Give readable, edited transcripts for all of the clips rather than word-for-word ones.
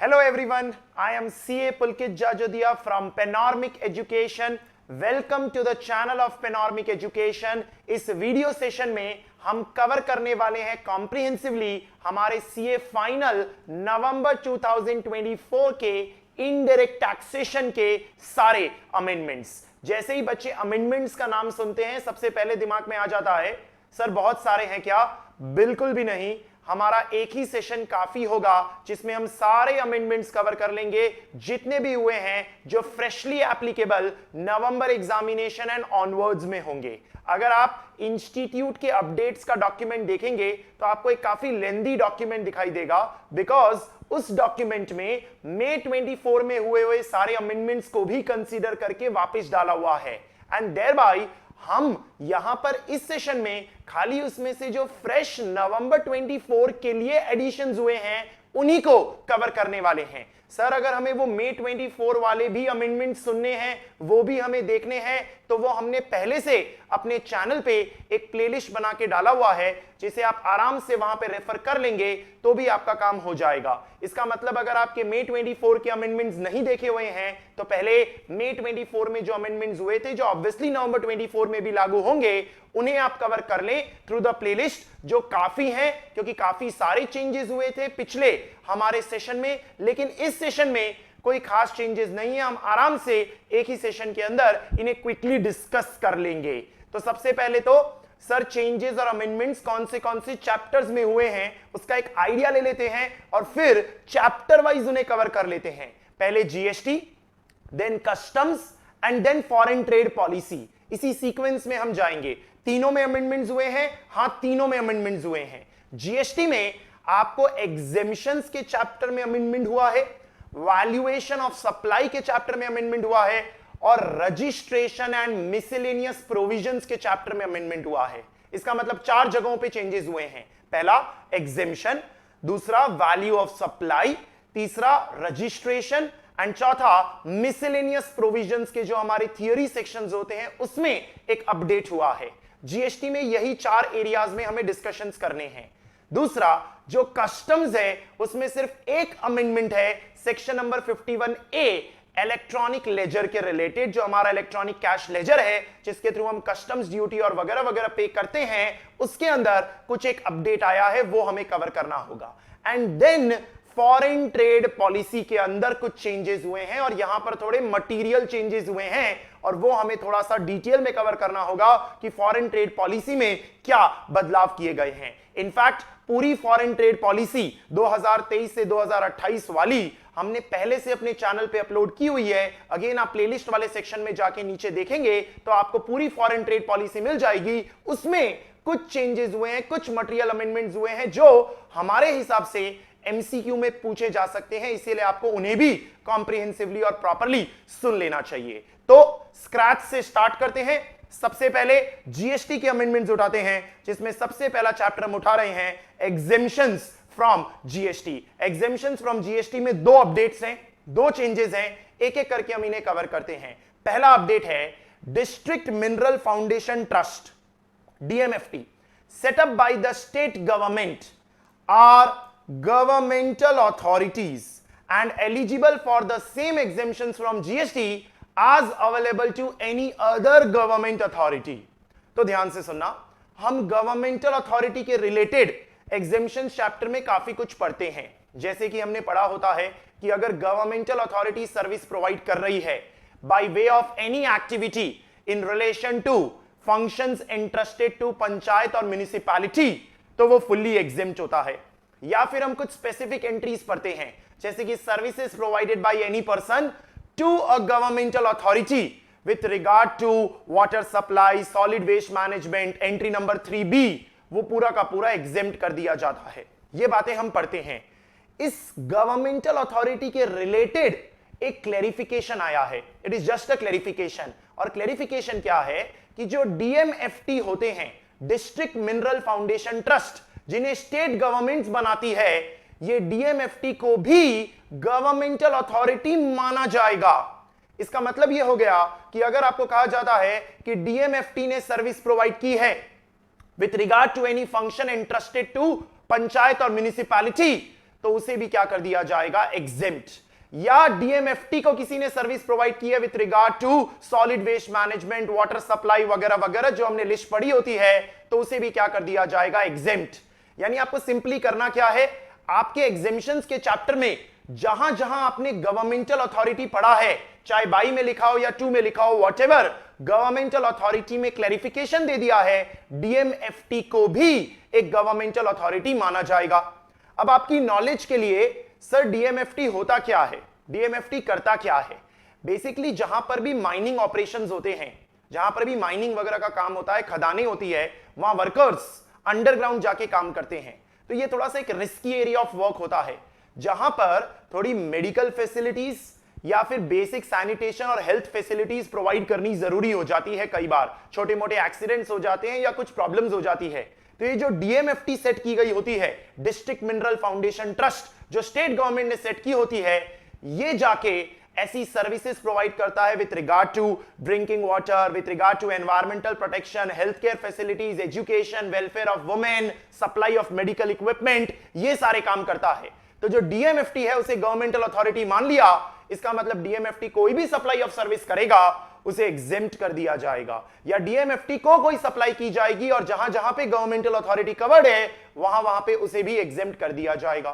Hello everyone, I am CA Pulkit Jajodia from Panoramic Education. Welcome to the channel of Panoramic Education. इस video session में हम cover करने वाले हैं comprehensively हमारे CA फाइनल नवंबर 2024 के इनडायरेक्ट टैक्सेशन के सारे अमेंडमेंट्स। जैसे ही बच्चे अमेंडमेंट्स का नाम सुनते हैं सबसे पहले दिमाग में आ जाता है सर बहुत सारे हैं क्या? बिल्कुल भी नहीं, हमारा एक ही सेशन काफी होगा जिसमें हम सारे अमेंडमेंट्स कवर कर लेंगे जितने भी हुए हैं जो freshly applicable November examination and onwards में होंगे। अगर आप इंस्टीट्यूट के अपडेट्स का डॉक्यूमेंट देखेंगे तो आपको एक काफी लेंदी डॉक्यूमेंट दिखाई देगा बिकॉज उस डॉक्यूमेंट में मई 24 में हुए सारे अमेंडमेंट्स को भी कंसीडर करके वापस डाला हुआ है एंड देयरबाय हम यहां पर इस सेशन में खाली उसमें से जो फ्रेश नवंबर 24 के लिए एडिशंस हुए हैं उन्हीं को कवर करने वाले हैं। सर अगर हमें वो मई 24 वाले भी अमेंडमेंट सुनने हैं, वो भी हमें देखने हैं, तो वो हमने पहले से अपने चैनल पे एक प्लेलिस्ट बना के डाला हुआ है जिसे आप आराम से वहां पे रेफर कर लेंगे तो भी आपका काम हो जाएगा। इसका मतलब अगर आपके मई 24 के अमेंडमेंट्स नहीं देखे हुए हैं तो पहले मई 24 में जो अमेंडमेंट्स हुए थे जो ऑब्वियसली नवंबर 24 में भी लागू होंगे उन्हें आप कवर कर लें थ्रू द प्लेलिस्ट जो काफी है क्योंकि काफी सारे चेंजेस हुए थे पिछले हमारे सेशन में, लेकिन इस सेशन में कोई खास चेंजेस नहीं है। हम आराम से एक ही सेशन के अंदर इन्हें क्विकली डिस्कस कर लेंगे। तो सबसे पहले तो सर चेंजेस और अमेंडमेंट्स कौन से चैप्टर्स में हुए हैं उसका एक आइडिया ले लेते हैं और फिर चैप्टर वाइज उन्हें कवर कर लेते हैं। पहले GST, then customs and then foreign trade policy, इसी सीक्वेंस में हम जाएंगे। तीनों में अमेंडमेंट्स हुए हैं, हां तीनों में अमेंडमेंट्स हुए हैं। जीएसटी में आपको एग्जेम्पशंस के चैप्टर में अमेंडमेंट हुआ है, वैल्यूएशन ऑफ सप्लाई के चैप्टर में अमेंडमेंट हुआ है और रजिस्ट्रेशन एंड मिसलेनियस प्रोविजंस के चैप्टर में अमेंडमेंट हुआ है। इसका मतलब 4 जगहों पे चेंजेस हुए हैं। पहला एग्जेम्पशन, दूसरा वैल्यू ऑफ सप्लाई, तीसरा रजिस्ट्रेशन एंड चौथा मिसलेनियस प्रोविजंस के जो हमारे थियरी सेक्शंस होते हैं उसमें एक अपडेट हुआ है। जीएसटी में यही 4 एरियाज में हमें डिस्कशंस करने हैं। दूसरा जो कस्टम्स है उसमें सिर्फ एक अमेंडमेंट है, section number 51A electronic ledger के रिलेटेड, जो हमारा इलेक्ट्रॉनिक कैश लेजर है जिसके थ्रू हम कस्टम्स ड्यूटी और वगैरह वगैरह पे करते हैं, उसके अंदर कुछ एक अपडेट आया है वो हमें कवर करना होगा। And then foreign trade policy के अंदर कुछ चेंजेस हुए हैं और यहां पर थोड़े मटेरियल चेंजेस हुए हैं और वो हमें थोड़ा सा डिटेल में कवर करना होगा कि फॉरेन ट्रेड पॉलिसी में क्या बदलाव किए गए हैं। इनफैक्ट पूरी फॉरेन ट्रेड पॉलिसी 2023 से 2028 वाली हमने पहले से अपने चैनल पे अपलोड की हुई है। अगेन आप प्लेलिस्ट वाले सेक्शन में जाके नीचे देखेंगे तो आपको पूरी फॉरेन ट्रेड पॉलिसी मिल जाएगी। उसमें कुछ चेंजेस हुए हैं, कुछ मटेरियल अमेंडमेंट्स हुए हैं जो हमारे हिसाब से एमसीक्यू में पूछे जा सकते हैं, इसीलिए आपको उन्हें भी कॉम्प्रिहेंसिवली और प्रॉपर्ली सुन लेना चाहिए। तो स्क्रैच से स्टार्ट करते हैं। सबसे पहले जीएसटी के अमेंडमेंट्स उठाते हैं जिसमें सबसे पहला चैप्टर हम उठा रहे हैं exemptions from GST. Exemptions from GST में 2 अपडेट्स हैं, 2 चेंजेस हैं, एक एक करके हम इन्हें कवर करते हैं। पहला अपडेट है district mineral foundation trust DMFT setup by the state government or governmental authorities and eligible for the same exemptions from GST as available to any other government authority। तो ध्यान से सुनना, हम गवर्नमेंटल अथॉरिटी के related exemption chapter में काफी कुछ पढ़ते हैं। जैसे कि हमने पढ़ा होता है कि अगर गवर्नमेंटल अथॉरिटी सर्विस प्रोवाइड कर रही है by way of any activity in relation to functions entrusted to panchayat और म्युनिसिपैलिटी तो वो फुल्ली एग्जेम्प्ट होता है। या फिर हम कुछ स्पेसिफिक एंट्रीज पढ़ते हैं जैसे कि services provided by any person to a governmental authority with regard to water supply, solid waste management, entry number 3B, वो पूरा का पूरा एग्जेम्प्ट कर दिया जाता है। ये बातें हम पढ़ते हैं। इस गवर्नमेंटल अथॉरिटी के रिलेटेड एक क्लैरिफिकेशन आया है, it is just a clarification. और क्लैरिफिकेशन क्या है कि जो डीएमएफटी होते हैं, डिस्ट्रिक्ट मिनरल फाउंडेशन ट्रस्ट, जिन्हें स्टेट गवर्नमेंट्स बनाती है, ये डीएमएफटी को भी गवर्नमेंटल अथॉरिटी माना जाएगा। इसका मतलब यह हो गया कि अगर आपको कहा जाता है कि डीएमएफटी ने सर्विस प्रोवाइड की है with regard to any function entrusted to panchayat और म्युनिसिपैलिटी, तो उसे भी क्या कर दिया जाएगा, एग्जेम्प्ट। या डीएमएफटी को किसी ने सर्विस प्रोवाइड की है with regard to solid waste management, water supply वगैरह वगैरह, जो हमने लिस्ट पढ़ी होती है, तो उसे भी क्या कर दिया जाएगा, एग्जेम्प्ट। यानी आपको सिंपली करना क्या है, आपके एग्जेम्पशंस के चैप्टर में जहां जहां आपने गवर्नमेंटल अथॉरिटी पढ़ा है, चाहे बाई में लिखा हो या 2 में लिखा हो, व्हाटएवर, गवर्नमेंटल अथॉरिटी में क्लैरिफिकेशन दे दिया है, डीएमएफटी को भी एक गवर्नमेंटल अथॉरिटी माना जाएगा। अब आपकी नॉलेज के लिए, सर डीएमएफटी होता क्या है, डीएमएफटी करता क्या है? बेसिकली जहां पर भी माइनिंग ऑपरेशंस होते हैं, जहां पर भी माइनिंग वगैरह का काम होता है, खदानें होती है, वहां वर्कर्स अंडरग्राउंड जाके काम करते हैं। तो ये थोड़ा सा एक रिस्की एरिया ऑफ वर्क होता है, जहां पर थोड़ी मेडिकल फैसिलिटीज या फिर बेसिक सैनिटेशन और हेल्थ फैसिलिटीज प्रोवाइड करनी जरूरी हो जाती है। कई बार छोटे मोटे एक्सीडेंट्स हो जाते हैं या कुछ प्रॉब्लम्स हो जाती है। तो ये जो डीएमएफटी सेट की गई होती है, डिस्ट्रिक्ट मिनरल फाउंडेशन ट्रस्ट, जो स्टेट गवर्नमेंट ने सेट की होती है, ये जाके ऐसी सर्विसेज प्रोवाइड करता है with regard to drinking water, with regard to environmental protection, health care facilities, education, welfare of women, supply of medical equipment, ये सारे काम करता है। तो जो डीएमएफटी है उसे गवर्नमेंटल अथॉरिटी मान लिया, इसका मतलब डीएमएफटी कोई भी सप्लाई ऑफ सर्विस करेगा उसे एग्जेम्प्ट कर दिया जाएगा, या डीएमएफटी को कोई सप्लाई की जाएगी और जहां जहां पे गवर्नमेंटल अथॉरिटी कवर्ड है वहां वहां पे उसे भी एग्जेम्प्ट कर दिया जाएगा।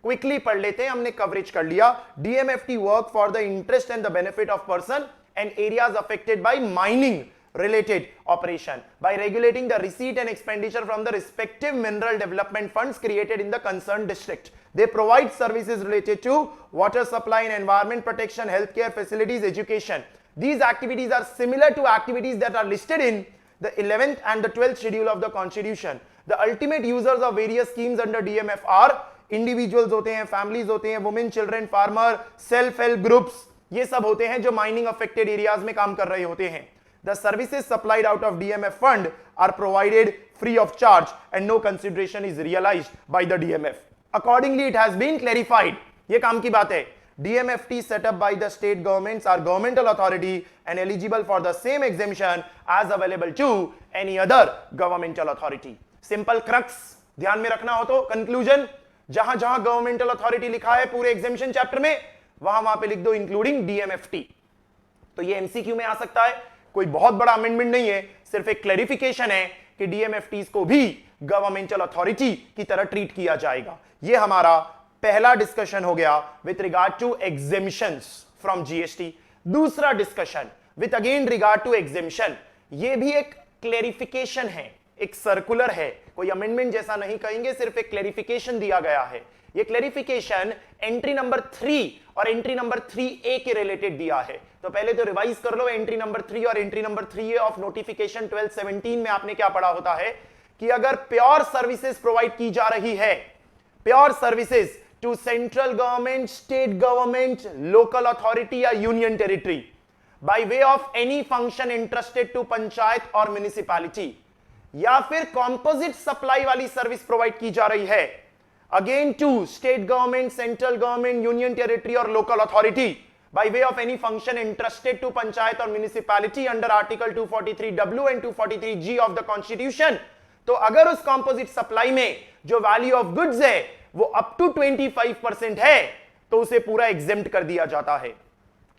क्विकली पढ़ लेते हैं, हमने कवरेज कर लिया। DMFT work for the interest and the benefit of person and areas affected by mining related operation by regulating the receipt and expenditure from the respective mineral development funds created in the concerned district. They provide services related to water supply and environment protection, healthcare facilities, education. These activities are similar to activities that are listed in the 11th and the 12th schedule of the constitution. The ultimate users of various schemes under DMF are individuals होते हैं, families होते हैं, women, children, farmer, self help groups, ये सब होते हैं जो mining affected areas में काम कर रहे होते हैं। The services supplied out of DMF fund are provided free of charge and no consideration is realized by the DMF. Accordingly, it has been clarified. ये काम की बात है। DMFT set up by the state governments are governmental authority and eligible for the same exemption as available to any other governmental authority. Simple crux ध्यान में रखना हो तो conclusion, जहां जहां governmental authority लिखा है पूरे exemption chapter में, वहां वहां पे लिख दो including DMFT। तो ये MCQ में आ सकता है, कोई बहुत बड़ा अमेंडमेंट नहीं है, सिर्फ एक क्लैरिफिकेशन है कि डीएमएफटीज को भी गवर्नमेंटल अथॉरिटी की तरह ट्रीट किया जाएगा। ये हमारा पहला डिस्कशन हो गया with regard to exemptions from GST. दूसरा discussion with again regard to exemption, ये भी एक क्लैरिफिकेशन है, एक सर्कुलर है, कोई अमेंडमेंट जैसा नहीं कहेंगे, सिर्फ एक क्लैरिफिकेशन दिया गया है। ये क्लैरिफिकेशन एंट्री नंबर 3 और एंट्री नंबर 3A के रिलेटेड दिया है। तो पहले तो रिवाइज कर लो एंट्री नंबर 3 और entry number 3A of notification 1217 में आपने क्या पढ़ा होता है कि अगर प्योर सर्विसेज प्रोवाइड की जा रही है, pure services to central government, state government, local authority या union territory by way of any function interested to panchayat और म्युनिसिपैलिटी, या फिर कॉम्पोजिट सप्लाई वाली सर्विस प्रोवाइड की जा रही है again to state government, central government, union territory or local authority by way of any function entrusted to panchayat or municipality under article 243W and 243G of the constitution। तो अगर उस composite supply में जो value of goods है वो up to 25% है तो उसे पूरा exempt कर दिया जाता है।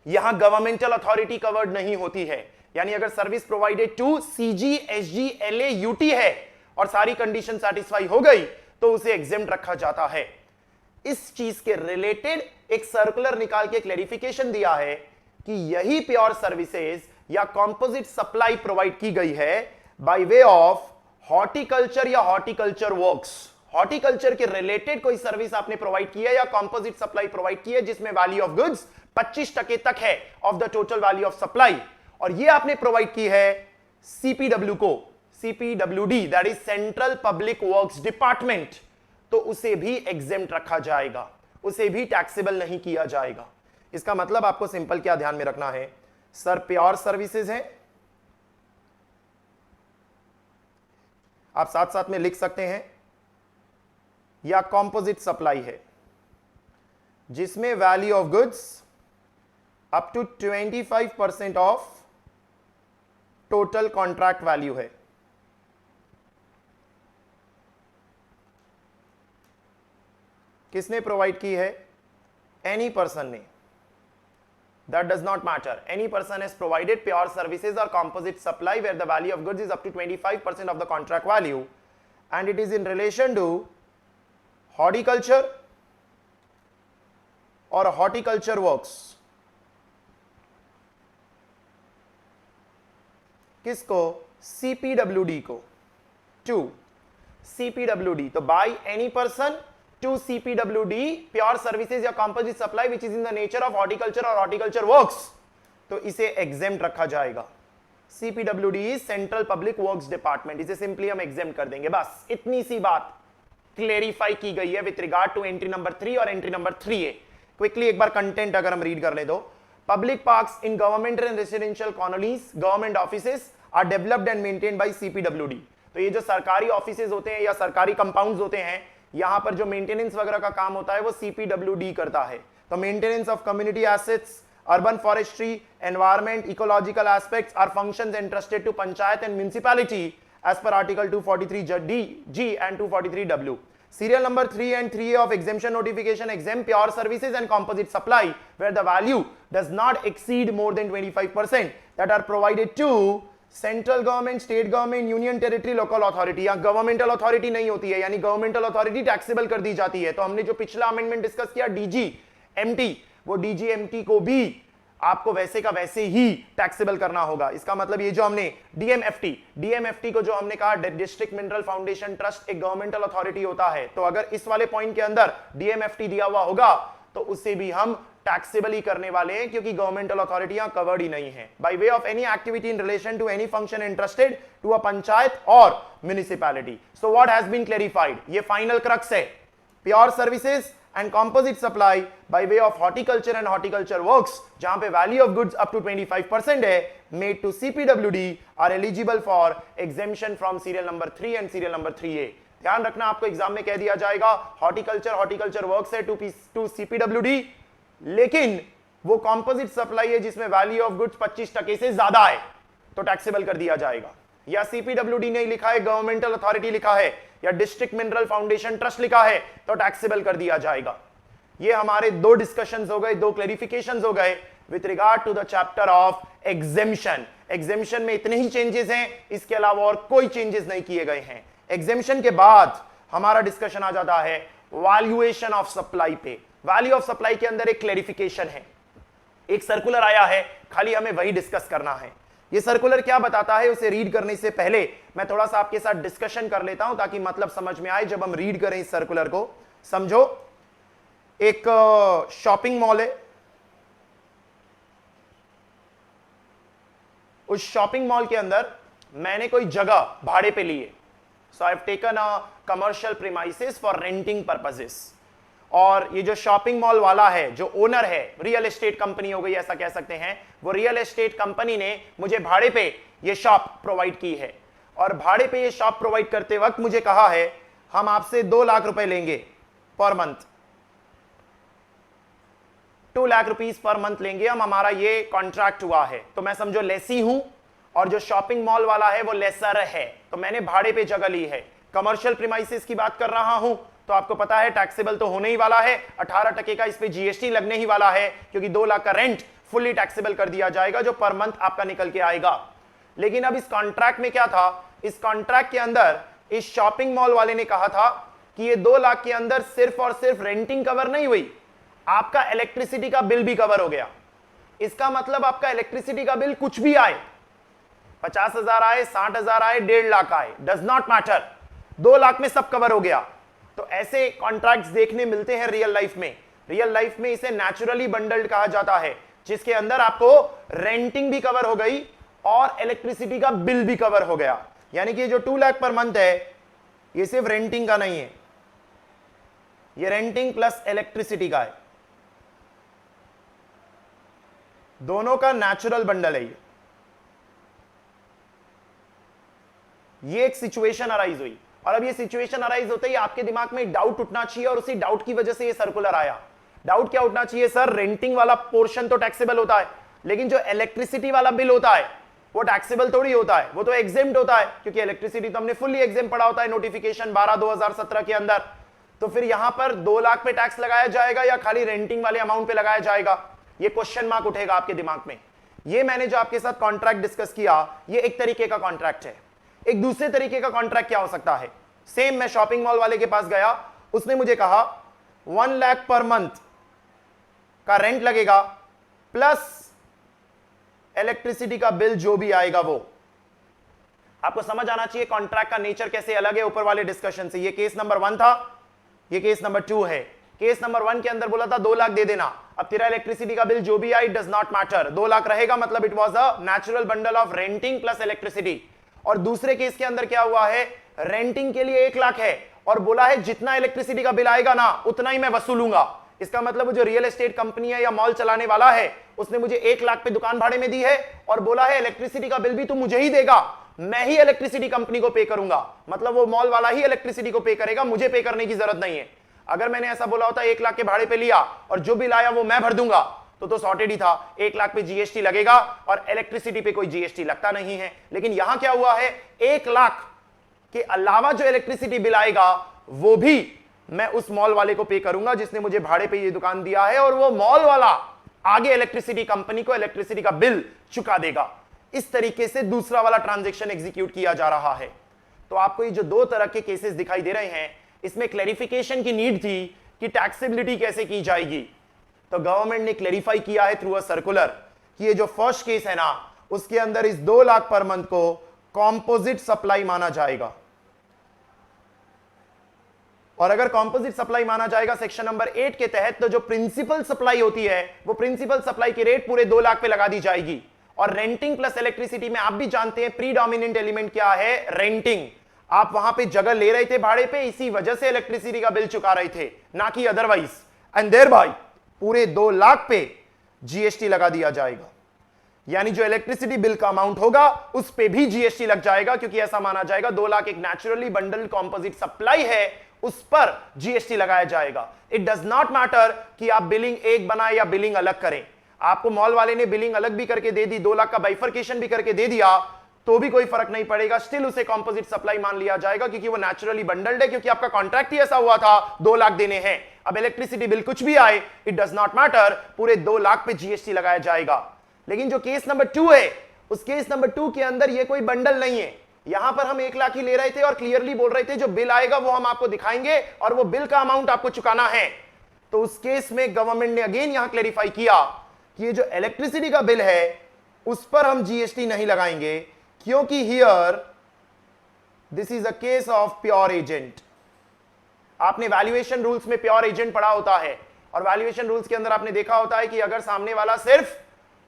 यहां governmental authority covered नहीं होती है, यानी अगर service provided to CG, SG, LA, UT है और सारी कंडीशन सेटिस्फाई हो गई तो उसे एग्जेम्प्ट रखा जाता है। इस चीज के रिलेटेड एक सर्कुलर निकाल के क्लैरिफिकेशन दिया है कि यही प्योर सर्विसेज या कंपोजिट सप्लाई प्रोवाइड की गई है बाय वे ऑफ हॉर्टिकल्चर या हॉर्टिकल्चर वर्क्स। हॉर्टिकल्चर के रिलेटेड कोई सर्विस आपने प्रोवाइड की है या कंपोजिट सप्लाई प्रोवाइड की है जिसमें वैल्यू ऑफ गुड्स 25% तक है of the total value of supply, और ये आपने प्रोवाइड की है सीपीडब्ल्यू को, CPWD, that is central public works department, तो उसे भी एग्जेम्प्ट रखा जाएगा, उसे भी टैक्सेबल नहीं किया जाएगा। इसका मतलब आपको सिंपल क्या ध्यान में रखना है, सर प्योर सर्विसेज है, आप साथ साथ में लिख सकते हैं, या कॉम्पोजिट सप्लाई है जिसमें value of goods up to 25% of total contract value है। किसने प्रोवाइड की है? एनी पर्सन ने, that does not matter. Any person has provided pure services or composite supply where the value of goods is up to 25% of the contract value and it is in relation to horticulture or horticulture works. किसको? CPWD को, to CPWD. तो by any person to CPWD pure services या composite supply which is in the nature of horticulture or horticulture works, तो इसे exempt रखा जाएगा. CPWD is Central Public Works Department, इसे simply हम exempt कर देंगे. बस इतनी सी बात क्लेरिफाई की गई है with regard to entry number 3 और एंट्री नंबर 3A. क्विकली एक बार कंटेंट अगर हम रीड कर ले तो, public parks in government and residential colonies, government offices are developed and maintained by CPWD. तो ये जो सरकारी ऑफिसेज होते हैं या सरकारी कंपाउंड्स होते हैं, यहां पर जो मेंटेनेंस वगैरह का काम होता है वो CPWD करता है. तो maintenance of community assets, urban forestry, environment, ecological aspects are functions entrusted to panchayat and municipality as per article 243G and 243W. Serial number 3 and 3A of exemption notification exempt pure services and composite supply where the value does not exceed more than 25% that are provided to central government, state government, union territory, local authority. या governmental authority नहीं होती है, यानी governmental authority taxable कर दी जाती है. तो हमने जो पिछला अमेंडमेंट डिस्कस किया DGMT, वो DGMT को भी आपको वैसे का वैसे ही टैक्सेबल करना होगा. इसका मतलब ये जो हमने DMFT को जो हमने कहा डिस्ट्रिक्ट मिनरल फाउंडेशन ट्रस्ट एक गवर्नमेंटल अथॉरिटी होता है, तो अगर इस वाले पॉइंट के अंदर DMFT दिया हुआ होगा तो उसे भी हम टैक्सेबल ही करने वाले हैं, क्योंकि गवर्नमेंटल अथॉरिटियां कवर्ड ही नहीं है. By way of any activity in relation to any function interested to a panchayat और municipality. So what has been clarified, ये फाइनल क्रक्स है. Pure services and composite supply by way of horticulture and horticulture works जहां पे value of goods up to 25% है, made to CPWD are eligible for exemption from serial number 3 and serial number 3A. ध्यान रखना, आपको exam में कह दिया जाएगा horticulture works है to CPWD, लेकिन वो composite supply है जिसमें value of goods 25% से ज्यादा है तो टैक्सेबल कर दिया जाएगा. या CPWD नहीं लिखा है, गवर्नमेंटल अथॉरिटी लिखा है, या डिस्ट्रिक्ट मिनरल फाउंडेशन ट्रस्ट लिखा है तो टैक्सेबल कर दिया जाएगा. ये हमारे दो डिस्कशंस हो गए, दो क्लैरिफिकेशंस हो गए with regard to the chapter of exemption. Exemption में इतने ही चेंजेस हैं, इसके अलावा और कोई चेंजेस नहीं किए गए हैं. एग्जेम्पशन के बाद हमारा डिस्कशन आ जाता है वैल्यूएशन ऑफ सप्लाई पे. वैल्यू ऑफ सप्लाई के अंदर एक क्लैरिफिकेशन है, एक सर्कुलर आया है, खाली हमें वही डिस्कस करना है. ये सर्कुलर क्या बताता है उसे रीड करने से पहले मैं थोड़ा सा आपके साथ डिस्कशन कर लेता हूं ताकि मतलब समझ में आए जब हम रीड करें इस सर्कुलर को. समझो, एक शॉपिंग मॉल है, उस शॉपिंग मॉल के अंदर मैंने कोई जगह भाड़े पे ली है. So I have taken a commercial premises for renting purposes. और ये जो शॉपिंग मॉल वाला है, जो ओनर है, रियल एस्टेट कंपनी हो गई ऐसा कह सकते हैं, वो रियल एस्टेट कंपनी ने मुझे भाड़े पे ये शॉप प्रोवाइड की है. और भाड़े पे ये शॉप प्रोवाइड करते वक्त मुझे कहा है हम आपसे 2 लाख रुपए लेंगे per month, 2 lakh rupees per month लेंगे हम, हमारा ये कॉन्ट्रैक्ट हुआ है. तो मैं समझो लेसी हूं और जो शॉपिंग मॉल वाला है वो लेसर है, तो मैंने भाड़े पे जगह ली है. कमर्शियल प्रीमाइसेस की बात कर रहा हूं तो आपको पता है टैक्सेबल तो होने ही वाला है, 18% का इस पे GST लगने ही वाला है, क्योंकि 2 लाख का रेंट फुल्ली टैक्सेबल कर दिया जाएगा जो पर मंथ आपका निकल के आएगा. लेकिन अब इस कॉन्ट्रैक्ट में क्या था, इस कॉन्ट्रैक्ट के अंदर इस शॉपिंग मॉल वाले ने कहा था कि ये 2 लाख के अंदर सिर्फ और सिर्फ रेंटिंग कवर नहीं हुई, आपका इलेक्ट्रिसिटी का बिल भी कवर हो गया. इसका मतलब आपका इलेक्ट्रिसिटी का बिल कुछ भी आए, 50,000 आए, 60,000 आए, 1.5 लाख आए, डज नॉट मैटर, 2 लाख में सब कवर हो गया. तो ऐसे कॉन्ट्रैक्ट्स देखने मिलते हैं रियल लाइफ में. रियल लाइफ में इसे नेचुरली बंडल्ड कहा जाता है, जिसके अंदर आपको रेंटिंग भी कवर हो गई और इलेक्ट्रिसिटी का बिल भी कवर हो गया. यानी कि जो 2 लाख पर मंथ है ये सिर्फ रेंटिंग का नहीं है, ये रेंटिंग प्लस इलेक्ट्रिसिटी का है, दोनों का नेचुरल बंडल है. ये एक सिचुएशन अराइज हुई, और अब ये सिचुएशन अराइज होते ही आपके दिमाग में डाउट उठना चाहिए, और उसी डाउट की वजह से ये सर्कुलर आया. डाउट क्या उठना चाहिए, सर रेंटिंग वाला पोर्शन तो टैक्सेबल होता है, लेकिन जो इलेक्ट्रिसिटी वाला बिल होता है वो टैक्सेबल थोड़ी होता है, वो तो एग्जेम्प्ट होता है, क्योंकि इलेक्ट्रिसिटी तो हमने फुल्ली एग्जेम्प्ट पढ़ा होता है नोटिफिकेशन 12/2017 के अंदर. तो फिर यहां पर 2 लाख पे टैक्स लगाया जाएगा या खाली रेंटिंग वाले अमाउंट पे लगाया जाएगा, ये क्वेश्चन मार्क उठेगा आपके दिमाग में। ये मैंने जो आपके साथ कॉन्ट्रैक्ट डिस्कस किया, ये एक तरीके का कॉन्ट्रैक्ट है। एक दूसरे तरीके का कॉन्ट्रैक्ट क्या हो सकता है? सेम, मैं शॉपिंग मॉल वाले के पास गया, उसने मुझे कहा 1 लाख पर मंथ का रेंट लगेगा प्लस इलेक्ट्रिसिटी का बिल जो भी आएगा वो। आपको समझ आना चाहिए कॉन्ट्रैक्ट का नेचर कैसे अलग है ऊपर वाले डिस्कशन से। ये केस नंबर 1 था, ये केस नंबर 2 है। केस नंबर 1 के अंदर बोला था 2 लाख दे देना, अब तेरा इलेक्ट्रिसिटी का बिल जो भी आए डज नॉट मैटर, 2 लाख रहेगा, मतलब it was a natural bundle of renting plus electricity. और दूसरे केस के अंदर क्या हुआ है, रेंटिंग के लिए 1 लाख है और बोला है जितना इलेक्ट्रिसिटी का बिल आएगा ना उतना ही मैं वसूलूंगा। इसका मतलब वो जो रियल एस्टेट कंपनी है या मॉल चलाने वाला है उसने मुझे 1 लाख पे दुकान भाड़े में दी है और बोला है इलेक्ट्रिसिटी का बिल भी तू मुझे ही देगा, मैं ही इलेक्ट्रिसिटी कंपनी को पे करूंगा। मतलब वो मॉल वाला ही इलेक्ट्रिसिटी को पे करेगा, मुझे पे करने की जरूरत नहीं है। अगर मैंने ऐसा बोला होता 1 लाख के भाड़े पे लिया और जो बिल आया वो मैं भर दूंगा तो सॉर्टेड ही था। 1 लाख पे जीएसटी लगेगा और इलेक्ट्रिसिटी पे कोई जीएसटी लगता नहीं है। लेकिन यहां क्या हुआ है, 1 लाख के अलावा जो इलेक्ट्रिसिटी बिल आएगा वो भी मैं उस मॉल वाले को पे करूंगा जिसने मुझे भाड़े पे ये दुकान दिया है, और वो मॉल वाला आगे इलेक्ट्रिसिटी कंपनी को इलेक्ट्रिसिटी का बिल चुका देगा। इस तरीके से दूसरा वाला ट्रांजैक्शन एग्जीक्यूट किया जा रहा है। तो आपको ये जो 2 तरह के केसेस दिखाई दे रहे हैं, इसमें क्लैरिफिकेशन की नीड थी कि टैक्सेबिलिटी कैसे की जाएगी। तो गवर्नमेंट ने क्लैरिफाई किया है थ्रू अ सर्कुलर कि ये जो फर्स्ट केस है ना, उसके अंदर इस 2 लाख पर मंथ को कॉम्पोजिट सप्लाई माना जाएगा। और अगर कॉम्पोजिट सप्लाई माना जाएगा सेक्शन नंबर 8 के तहत, तो जो प्रिंसिपल सप्लाई होती है वो प्रिंसिपल सप्लाई की रेट पूरे 2 लाख पे लगा दी जाएगी। और रेंटिंग प्लस इलेक्ट्रिसिटी में आप भी जानते हैं प्रीडोमिनेंट एलिमेंट क्या है, रेंटिंग। आप वहां पे जगह ले रहे थे भाड़े पे, इसी वजह से इलेक्ट्रिसिटी का बिल चुका रहे थे, ना कि अदरवाइज। एंड देयर बाय पूरे 2 लाख पे जीएसटी लगा दिया जाएगा। यानी जो इलेक्ट्रिसिटी बिल का अमाउंट होगा उस पे भी जीएसटी लग जाएगा, क्योंकि ऐसा माना जाएगा 2 लाख एक नेचुरली बंडल कॉम्पोजिट सप्लाई है, उस पर जीएसटी लगाया जाएगा। इट डज नॉट मैटर कि आप बिलिंग एक बनाए या बिलिंग अलग करें। आपको मॉल वाले ने बिलिंग अलग भी करके दे दी, 2 लाख का बाइफर्केशन भी करके दे दिया, तो भी कोई फर्क नहीं पड़ेगा, स्टिल उसे कॉम्पोजिट सप्लाई मान लिया जाएगा, क्योंकि वो नेचुरली बंडल्ड है, क्योंकि आपका कॉन्ट्रैक्ट ही ऐसा हुआ था 2 लाख देने हैं। अब इलेक्ट्रिसिटी बिल कुछ भी आए, इट डज नॉट मैटर, पूरे 2 लाख पे जीएसटी लगाया जाएगा। लेकिन जो केस नंबर 2 है, उस केस नंबर 2 के अंदर ये कोई बंडल नहीं है। यहां पर हम 1 लाख ही ले रहे थे और क्लियरली बोल रहे थे जो बिल आएगा वो हम आपको दिखाएंगे और वो बिल का अमाउंट आपको चुकाना है। तो उस केस में गवर्नमेंट ने अगेन यहां क्लैरिफाई किया कि ये जो इलेक्ट्रिसिटी का बिल है उस पर हम जीएसटी नहीं लगाएंगे, क्योंकि here this is a case of pure agent. आपने वैल्यूएशन रूल्स में प्योर एजेंट पढ़ा होता है, और वैल्यूएशन रूल्स के अंदर आपने देखा होता है कि अगर सामने वाला सिर्फ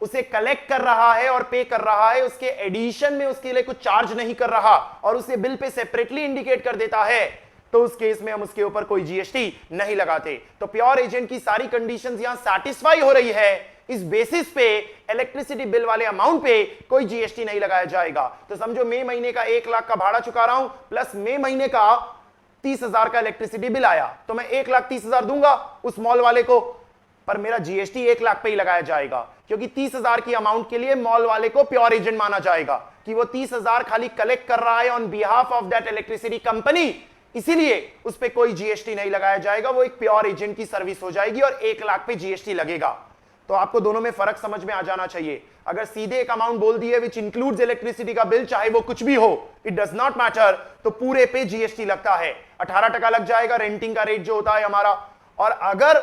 उसे कलेक्ट कर रहा है और पे कर रहा है, उसके एडिशन में उसके लिए कुछ चार्ज नहीं कर रहा और उसे बिल पे सेपरेटली इंडिकेट कर देता है, तो उस केस में हम उसके ऊपर कोई जीएसटी नहीं लगाते। तो प्योर एजेंट की सारी कंडीशंस यहां सैटिस्फाई हो रही है, इस बेसिस पे इलेक्ट्रिसिटी बिल वाले अमाउंट पे कोई जीएसटी नहीं लगाया जाएगा। तो समझो मई महीने का 1 लाख का भाड़ा चुका रहा हूं, प्लस मई महीने का 30,000 का इलेक्ट्रिसिटी बिल आया, तो मैं 1,30,000 दूंगा उस मॉल वाले को, पर मेरा जीएसटी 1 लाख पे ही लगाया जाएगा, क्योंकि 30,000 की अमाउंट के लिए मॉल वाले को प्योर एजेंट माना जाएगा कि वो 30,000 खाली कलेक्ट कर रहा है on behalf of that electricity company, इसीलिए उस पे कोई जीएसटी नहीं लगाया जाएगा, वो एक प्योर एजेंट की सर्विस हो जाएगी और 1 लाख पे जीएसटी लगेगा। तो आपको दोनों में फर्क समझ में आ जाना चाहिए। अगर सीधे एक अमाउंट बोल दिए विच इंक्लूड्स इलेक्ट्रिसिटी का बिल, चाहे वो कुछ भी हो, इट डज नॉट मैटर, तो पूरे पे जीएसटी लगता है। 18% लग जाएगा रेंटिंग का रेट जो होता है हमारा, और अगर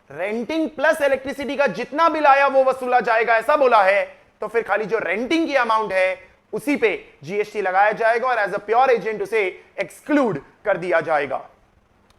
रेंटिंग प्लस इलेक्ट्रिसिटी का जितना बिल आया वो वसूला जाएगा ऐसा बोला है, तो फिर खाली जो रेंटिंग की अमाउंट है उसी पे जीएसटी लगाया जाएगा और एज अ प्योर एजेंट उसे एक्सक्लूड कर दिया जाएगा।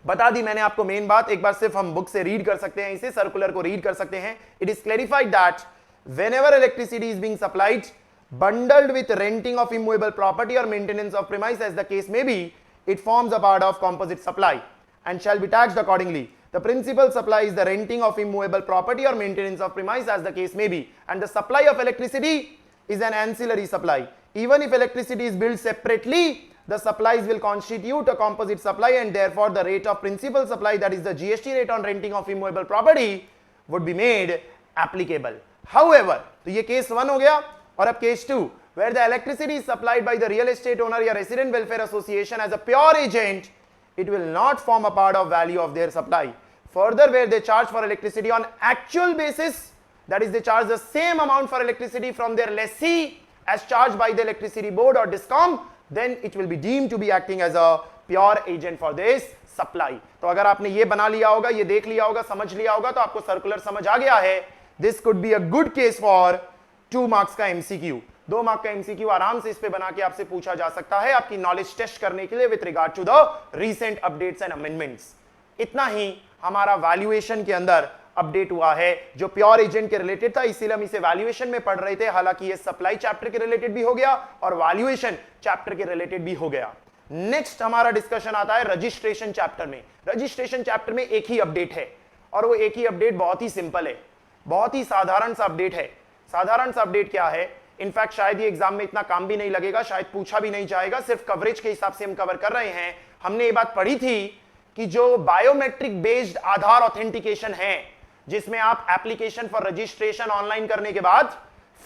बता दी मैंने आपको मेन बात, एक बार सिर्फ हम बुक से रीड कर सकते हैं, इसे सर्कुलर को रीड कर सकते हैं। It is clarified that whenever electricity is being supplied bundled with renting of immovable property or maintenance of premise as the case may be, it forms a part of composite supply and shall be taxed accordingly. The principal supply is the renting of immovable property or maintenance of premise as the case may be, and the supply of electricity is an ancillary supply. Even if electricity is billed separately, the supplies will constitute a composite supply, and therefore the rate of principal supply, that is the GST rate on renting of immovable property, would be made applicable. However, तो ये case 1 हो गया, और अब case 2 where the electricity is supplied by the real estate owner या resident welfare association as a pure agent it will not form a part of value of their supply. Further, where they charge for electricity on actual basis, that is they charge the same amount for electricity from their lessee as charged by the electricity board or discom, then it will be deemed to be acting as a pure agent for this supply. तो अगर आपने ये बना लिया होगा, ये देख लिया होगा, समझ लिया होगा, तो आपको सर्कुलर समझ आ गया है. This could be a good case for 2 marks का MCQ. 2 मार्क का MCQ आराम से इस पे बना के आपसे पूछा जा सकता है आपकी नॉलेज टेस्ट करने के लिए with regard to the recent updates and amendments. इतना ही हमारा वैल्यूएशन के अंदर अपडेट हुआ है जो प्योर एजेंट के रिलेटेड था, इसीलिए हम इसे वैल्यूएशन में पढ़ रहे थे. हालांकि ये सप्लाई चैप्टर के रिलेटेड भी हो गया और वैल्यूएशन चैप्टर के रिलेटेड भी हो गया. नेक्स्ट हमारा डिस्कशन आता है रजिस्ट्रेशन चैप्टर में. रजिस्ट्रेशन चैप्टर में एक ही अपडेट है और वो एक ही अपडेट बहुत ही सिंपल है, बहुत ही साधारण सा अपडेट है. साधारण सा अपडेट क्या है, इनफैक्ट शायद ये एग्जाम में इतना काम भी नहीं लगेगा, शायद पूछा भी नहीं जाएगा, सिर्फ कवरेज के हिसाब से हम कवर कर रहे हैं. हमने ये बात पढ़ी थी कि जो बायोमेट्रिक बेस्ड आधार ऑथेंटिकेशन है, जिसमें आप एप्लीकेशन फॉर रजिस्ट्रेशन ऑनलाइन करने के बाद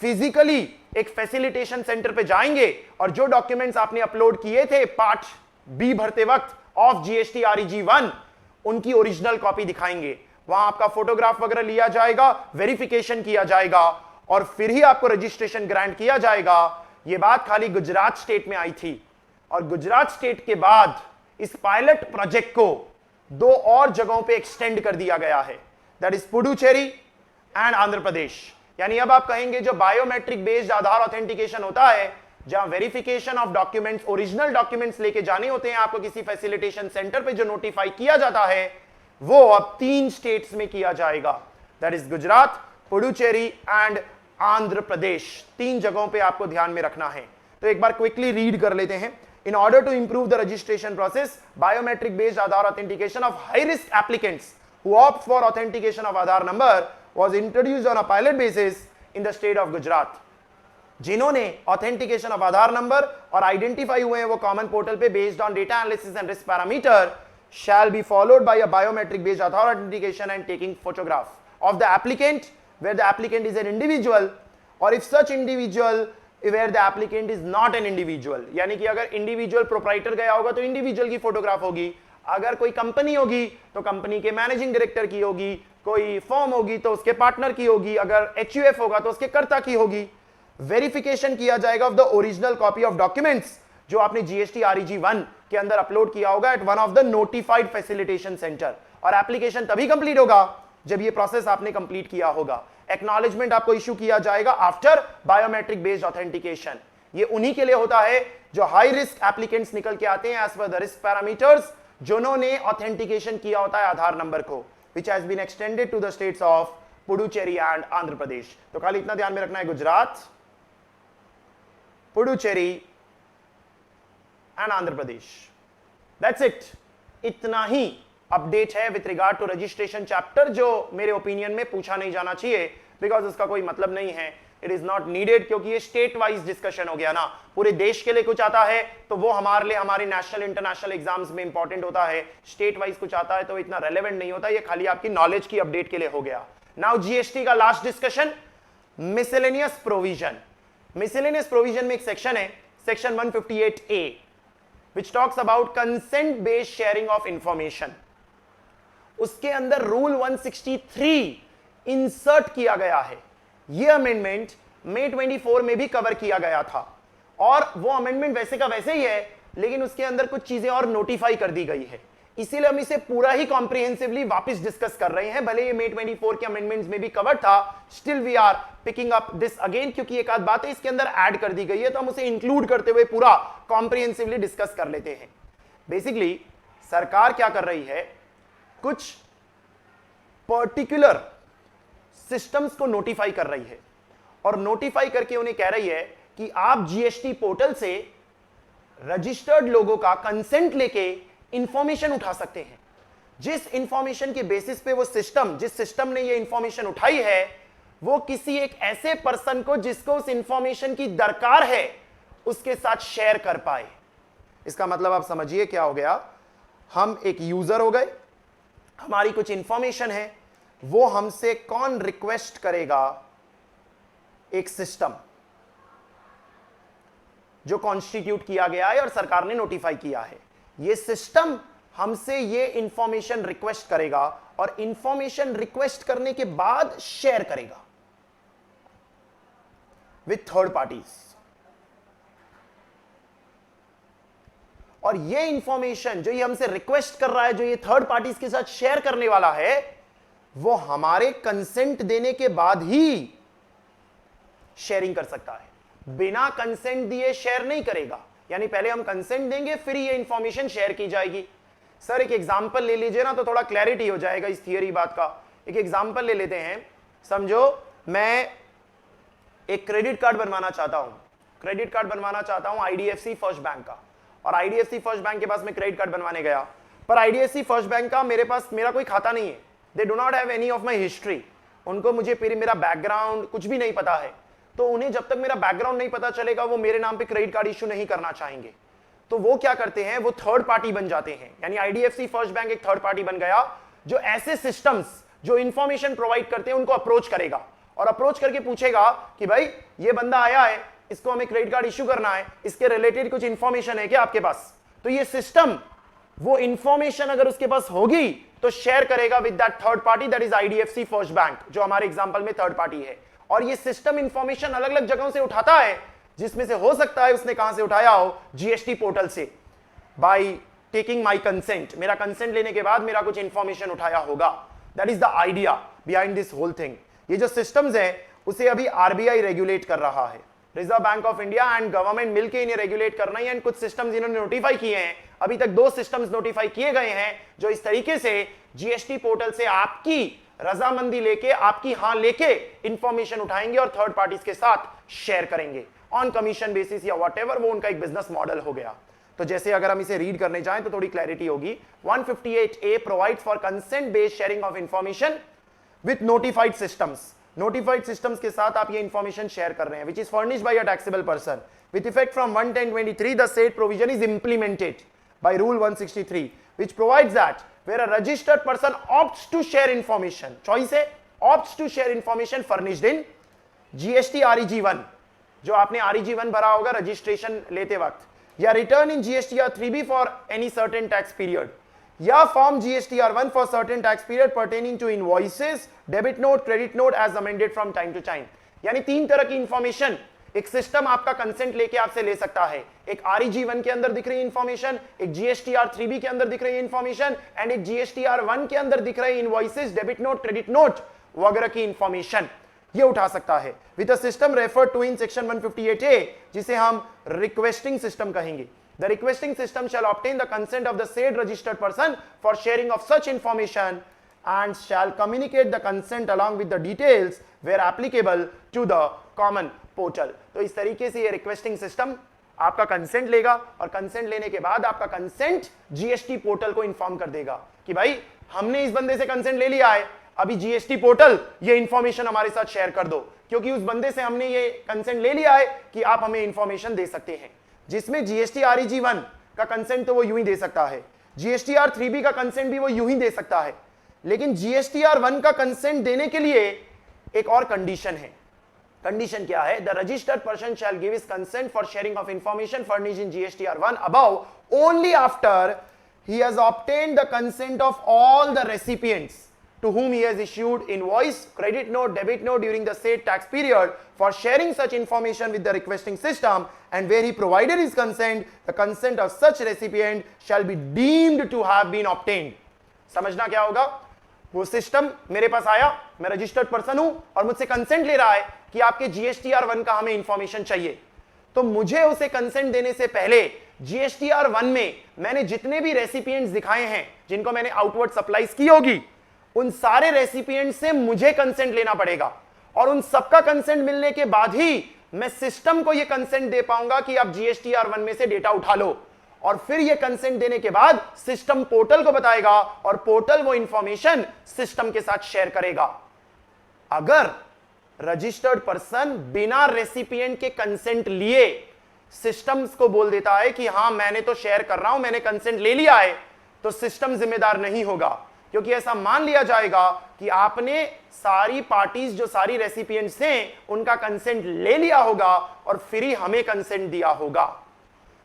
फिजिकली एक फैसिलिटेशन सेंटर पे जाएंगे और जो डॉक्यूमेंट्स आपने अपलोड किए थे पार्ट बी भरते वक्त ऑफ जीएसटी REG 1, उनकी ओरिजिनल कॉपी दिखाएंगे. वहां आपका फोटोग्राफ वगैरह लिया जाएगा, वेरिफिकेशन किया जाएगा और फिर ही आपको रजिस्ट्रेशन ग्रांट किया जाएगा. यह बात खाली गुजरात स्टेट में आई थी और गुजरात स्टेट के बाद इस पायलट प्रोजेक्ट को 2 और जगहों पे एक्सटेंड कर दिया गया है, that is Puducherry and Andhra Pradesh. यानी अब आप कहेंगे जो बायोमेट्रिक बेस्ड आधार ऑथेंटिकेशन होता है, जहां verification of documents, original documents लेके जाने होते हैं आपको किसी फैसिलिटेशन सेंटर पे जो नोटिफाई किया जाता है, वो अब 3 स्टेट्स में किया जाएगा, that is Gujarat, Puducherry and Andhra Pradesh. 3 जगहों पे आपको ध्यान में रखना है. तो एक बार क्विकली रीड कर लेते हैं. In order to improve the registration process, biometric based Aadhaar authentication of high risk applicants who opt for authentication of Aadhaar number was introduced on a pilot basis in the state of Gujarat. जिन्होंने authentication of Aadhaar number और identify हुए हैं वो common portal पे based on data analysis and risk parameter shall be followed by a biometric based Aadhaar authentication and taking photograph of the applicant where the applicant is an individual or if such individual where the applicant is not an individual. यानी कि अगर individual proprietor गया होगा तो individual की photograph होगी, अगर कोई कंपनी होगी तो कंपनी के मैनेजिंग डायरेक्टर की होगी, कोई फर्म होगी तो उसके पार्टनर की होगी, अगर HUF होगा तो उसके कर्ता की होगी. वेरिफिकेशन किया जाएगा of the original copy of documents जो आपने जीएसटी REG 1 के अंदर अपलोड किया होगा at one of the notified facilitation center. और एप्लीकेशन तभी कंप्लीट होगा जब ये प्रोसेस आपने कंप्लीट किया होगा. एक्नॉलेजमेंट आपको इशू किया जाएगा आफ्टर बायोमेट्रिक बेस्ड ऑथेंटिकेशन. ये उन्हीं के लिए होता है जो हाई रिस्क एप्लीकेंट्स निकल के आते हैं as per the risk parameters, जिन्होंने ऑथेंटिकेशन किया होता है आधार नंबर को, which has been extended to the states of Puducherry and Andhra Pradesh. तो खाली इतना ध्यान में रखना है, Gujarat, Puducherry and Andhra Pradesh. That's it. इतना ही अपडेट है with regard to registration chapter, जो मेरे ओपिनियन में पूछा नहीं जाना चाहिए बिकॉज उसका कोई मतलब नहीं है. इट इज नॉट नीडेड क्योंकि ये स्टेट वाइज डिस्कशन हो गया ना. पूरे देश के लिए कुछ आता है तो वो हमारे लिए हमारे नेशनल इंटरनेशनल एग्जाम्स में इंपॉर्टेंट होता है. स्टेट वाइज कुछ आता है तो इतना रेलेवेंट नहीं होता. ये खाली आपकी नॉलेज की अपडेट के लिए हो गया. नाउ जीएसटी का last discussion, miscellaneous provision. Miscellaneous provision में एक सेक्शन है, section 158A, which talks about consent based sharing of information. उसके अंदर रूल 163 इंसर्ट किया गया है. यह अमेंडमेंट मई 24 में भी कवर किया गया था और वो अमेंडमेंट वैसे का वैसे ही है, लेकिन उसके अंदर कुछ चीजें और नोटिफाई कर दी गई है. इसीलिए हम इसे पूरा ही कॉम्प्रिहेंसिवली वापस डिस्कस कर रहे हैं. भले ये मई 24 के अमेंडमेंट्स में भी कवर था, still we are picking up this again क्योंकि एक आध बातें इसके अंदर ऐड कर दी गई है तो हम उसे इंक्लूड करते हुए पूरा कॉम्प्रिहेंसिवली डिस्कस कर लेते हैं. बेसिकली सरकार क्या कर रही है, कुछ पर्टिकुलर सिस्टम्स को नोटिफाई कर रही है और नोटिफाई करके उन्हें कह रही है कि आप जीएसटी पोर्टल से रजिस्टर्ड लोगों का कंसेंट लेके इंफॉर्मेशन उठा सकते हैं. जिस इंफॉर्मेशन के बेसिस पे वो सिस्टम, जिस सिस्टम ने ये इंफॉर्मेशन उठाई है, वो किसी एक ऐसे पर्सन को जिसको उस इंफॉर्मेशन की दरकार है उसके साथ शेयर कर पाए. इसका मतलब आप समझिए क्या हो गया, हम एक यूजर हो गए, हमारी कुछ इंफॉर्मेशन है, वो हमसे कौन रिक्वेस्ट करेगा, एक सिस्टम जो कॉन्स्टिट्यूट किया गया है और सरकार ने नोटिफाई किया है. ये सिस्टम हमसे ये इंफॉर्मेशन रिक्वेस्ट करेगा और इंफॉर्मेशन रिक्वेस्ट करने के बाद शेयर करेगा विथ थर्ड पार्टीज। और ये इंफॉर्मेशन जो ये हमसे रिक्वेस्ट कर रहा है, जो ये थर्ड पार्टीज के साथ शेयर करने वाला है, वो हमारे कंसेंट देने के बाद ही शेयरिंग कर सकता है। बिना कंसेंट दिए शेयर नहीं करेगा, यानी पहले हम कंसेंट देंगे फिर ये इंफॉर्मेशन शेयर की जाएगी। सर एक एग्जांपल ले लीजिए ना, तो थोड़ा क्लैरिटी हो जाएगा इस थियरी बात का। एक एग्जांपल ले लेते हैं। समझो मैं एक क्रेडिट कार्ड बनवाना चाहता हूं, क्रेडिट कार्ड बनवाना चाहता हूं आईडीएफसी फर्स्ट बैंक का, और आईडीएफसी फर्स्ट बैंक के पास मैं क्रेडिट कार्ड बनवाने गया, पर आईडीएफसी फर्स्ट बैंक का मेरे पास मेरा कोई खाता नहीं है। They do not have any of my history. उनको मुझे मेरा बैकग्राउंड कुछ भी नहीं पता है, तो उन्हें जब तक मेरा बैकग्राउंड नहीं पता चलेगा वो मेरे नाम पे क्रेडिट कार्ड इश्यू नहीं करना चाहेंगे। तो वो क्या करते हैं, वो थर्ड पार्टी बन जाते हैं। यानी आईडीएफसी फर्स्ट बैंक एक थर्ड पार्टी बन गया जो ऐसे सिस्टम्स जो इंफॉर्मेशन प्रोवाइड करते हैं उनको अप्रोच करेगा, और अप्रोच करके पूछेगा कि भाई ये बंदा आया है, इसको हमें क्रेडिट कार्ड इश्यू करना है, इसके रिलेटेड कुछ इंफॉर्मेशन है क्या आपके पास? तो ये सिस्टम वो इंफॉर्मेशन अगर उसके पास होगी तो शेयर करेगा with that third party, that is IDFC first bank, जो हमारे एग्जांपल में थर्ड पार्टी है। और ये सिस्टम इंफॉर्मेशन अलग अलग जगहों से उठाता है, जिसमें से हो सकता है उसने कहां से उठाया हो, जीएसटी पोर्टल से, बाय टेकिंग माय कंसेंट, मेरा कंसेंट लेने के बाद मेरा कुछ इंफॉर्मेशन उठाया होगा। That is the idea behind this whole thing. ये जो सिस्टम्स है उसे अभी आरबीआई रेगुलेट कर रहा है, reserve bank of India and government मिलकर इन्हें रेगुलेट करना है। एंड कुछ सिस्टम्स इन्होंने नोटिफाई किए हैं, अभी तक 2 सिस्टम्स नोटिफाई किए गए हैं जो इस तरीके से जीएसटी पोर्टल से आपकी रजामंदी लेके, आपकी हां लेके इंफॉर्मेशन उठाएंगे और थर्ड पार्टीज के साथ शेयर करेंगे ऑन कमीशन बेसिस या व्हाटएवर, वो उनका एक बिजनेस मॉडल हो गया। तो जैसे अगर हम इसे रीड करने जाएं तो थोड़ी क्लैरिटी होगी। 158A provides for consent based sharing of information with notified systems. Notified systems के साथ आप ये इंफॉर्मेशन शेयर कर रहे हैं, which is furnished bye a taxable person with effect from 1/10/23. The said provision is implemented by Rule 163, which provides that where a registered person opts to share information, choice है opts to share information furnished in GST REG1, जो आपने REG1 भरा होगा registration लेते वक्त, या return in GSTR 3B for any certain tax period, या form GSTR1 for certain tax period pertaining to invoices, debit note, credit note as amended from time to time। यानी 3 तरह की इंफॉर्मेशन एक सिस्टम आपका consent लेके आपसे ले सकता है। एक REG1 के अंदर दिख रही इंफॉर्मेशन, एक GSTR 3B के अंदर दिख रही इंफॉर्मेशन, एंड एक GSTR1 के अंदर दिख रही invoices, debit note, credit note वगैरह की इंफॉर्मेशन ये उठा सकता है with a system referred to in section 158A, जिसे हम रिक्वेस्टिंग सिस्टम कहेंगे। The requesting system shall obtain the consent of the said registered person for sharing of such information and shall communicate the consent along with the details where applicable to the common portal। तो इस तरीके से ये requesting system आपका consent लेगा और consent लेने के बाद आपका कंसेंट जीएसटी पोर्टल को इन्फॉर्म कर देगा कि भाई हमने इस बंदे से कंसेंट ले लिया है, अभी जीएसटी पोर्टल ये इंफॉर्मेशन हमारे साथ शेयर कर दो, क्योंकि उस बंदे से हमने ये कंसेंट ले लिया है कि आप हमें इंफॉर्मेशन दे सकते हैं। जिसमें जीएसटी REG1 का कंसेंट तो वो यूं ही दे सकता है, GSTR 3B का कंसेंट भी वो यूं ही दे सकता है, लेकिन GSTR1 का कंसेंट देने के लिए एक और कंडीशन है। कंडीशन क्या है? The registered person shall give his consent for sharing of information furnished in GSTR1 above only after he has obtained the consent of all the recipients to whom he has issued invoice, credit note, debit note during the said tax period for sharing such information with the requesting system, and where he provided his consent, the consent of such recipient shall be deemed to have been obtained। समझना क्या होगा? वो system मेरे पास आया, मैं registered person हूं और मुझसे कंसेंट ले रहा है कि आपके GSTR1 का हमें इंफॉर्मेशन चाहिए, तो मुझे उसे कंसेंट देने से पहले GSTR1 में मैंने जितने भी रेसिपिएंट्स दिखाए हैं जिनको मैंने आउटवर्ड सप्लाईज की होगी, उन सारे रेसिपिएंट से मुझे कंसेंट लेना पड़ेगा, और उन सबका कंसेंट मिलने के बाद ही मैं सिस्टम को यह कंसेंट दे पाऊंगा कि आप GSTR1 में से डेटा उठा लो। और फिर यह कंसेंट देने के बाद सिस्टम पोर्टल को बताएगा और पोर्टल वो इंफॉर्मेशन सिस्टम के साथ शेयर करेगा। अगर रजिस्टर्ड पर्सन बिना रेसिपिएंट के कंसेंट लिए सिस्टम्स को बोल देता है कि हां मैंने तो शेयर कर रहा हूं, मैंने कंसेंट ले लिया है, तो सिस्टम जिम्मेदार नहीं होगा, क्योंकि ऐसा मान लिया जाएगा कि आपने सारी पार्टीज जो सारी रेसिपिएंट्स हैं उनका कंसेंट ले लिया होगा और फिर ही हमें कंसेंट दिया होगा।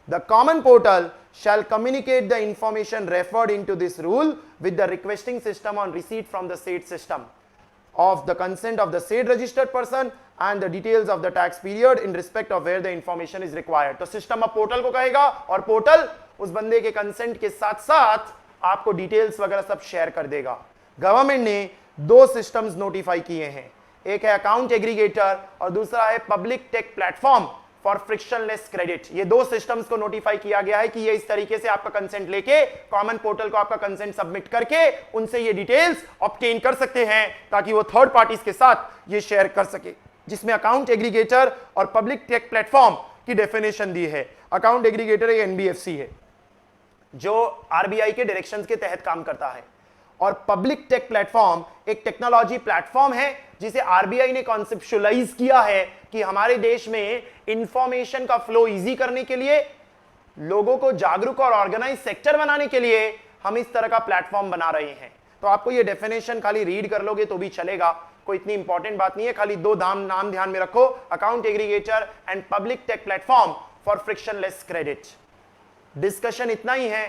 The common portal shall communicate the information referred into this rule with the requesting system on receipt from the said system of the consent of the said registered person and the details of the tax period in respect of where the information is required. तो system अब portal को कहेगा और portal उस बंदे के consent के साथ साथ आपको डिटेल्स वगैरह सब शेयर कर देगा। गवर्नमेंट ने दो सिस्टम्स नोटिफाई किए हैं, एक है अकाउंट एग्रीगेटर और दूसरा है public tech platform for frictionless credit. ये दो सिस्टम्स को नोटिफाई किया गया है कि ये इस तरीके से आपका कंसेंट लेके कॉमन पोर्टल को आपका कंसेंट सबमिट करके उनसे ये डिटेल्स ऑब्टेन कर सकते हैं ताकि वो थर्ड पार्टीज के साथ ये शेयर कर सके, जिसमें अकाउंट एग्रीगेटर और पब्लिक टेक प्लेटफॉर्म की डेफिनेशन दी है। अकाउंट एग्रीगेटर एक एनबीएफसी है जो आरबीआई के डायरेक्शंस के तहत काम करता है और पब्लिक टेक प्लेटफॉर्म एक टेक्नोलॉजी प्लेटफॉर्म है जिसे आरबीआई ने कॉन्सेप्चुअलाइज किया है कि हमारे देश में इंफॉर्मेशन का फ्लो इजी करने के लिए, लोगों को जागरूक और ऑर्गेनाइज सेक्टर बनाने के लिए हम इस तरह का प्लेटफॉर्म बना रहे हैं। तो आपको ये डेफिनेशन खाली रीड कर लोगे तो भी चलेगा, कोई इतनी इंपॉर्टेंट बात नहीं है, खाली दो नाम ध्यान में रखो, account aggregator and public tech platform for frictionless credit. Discussion इतना ही है,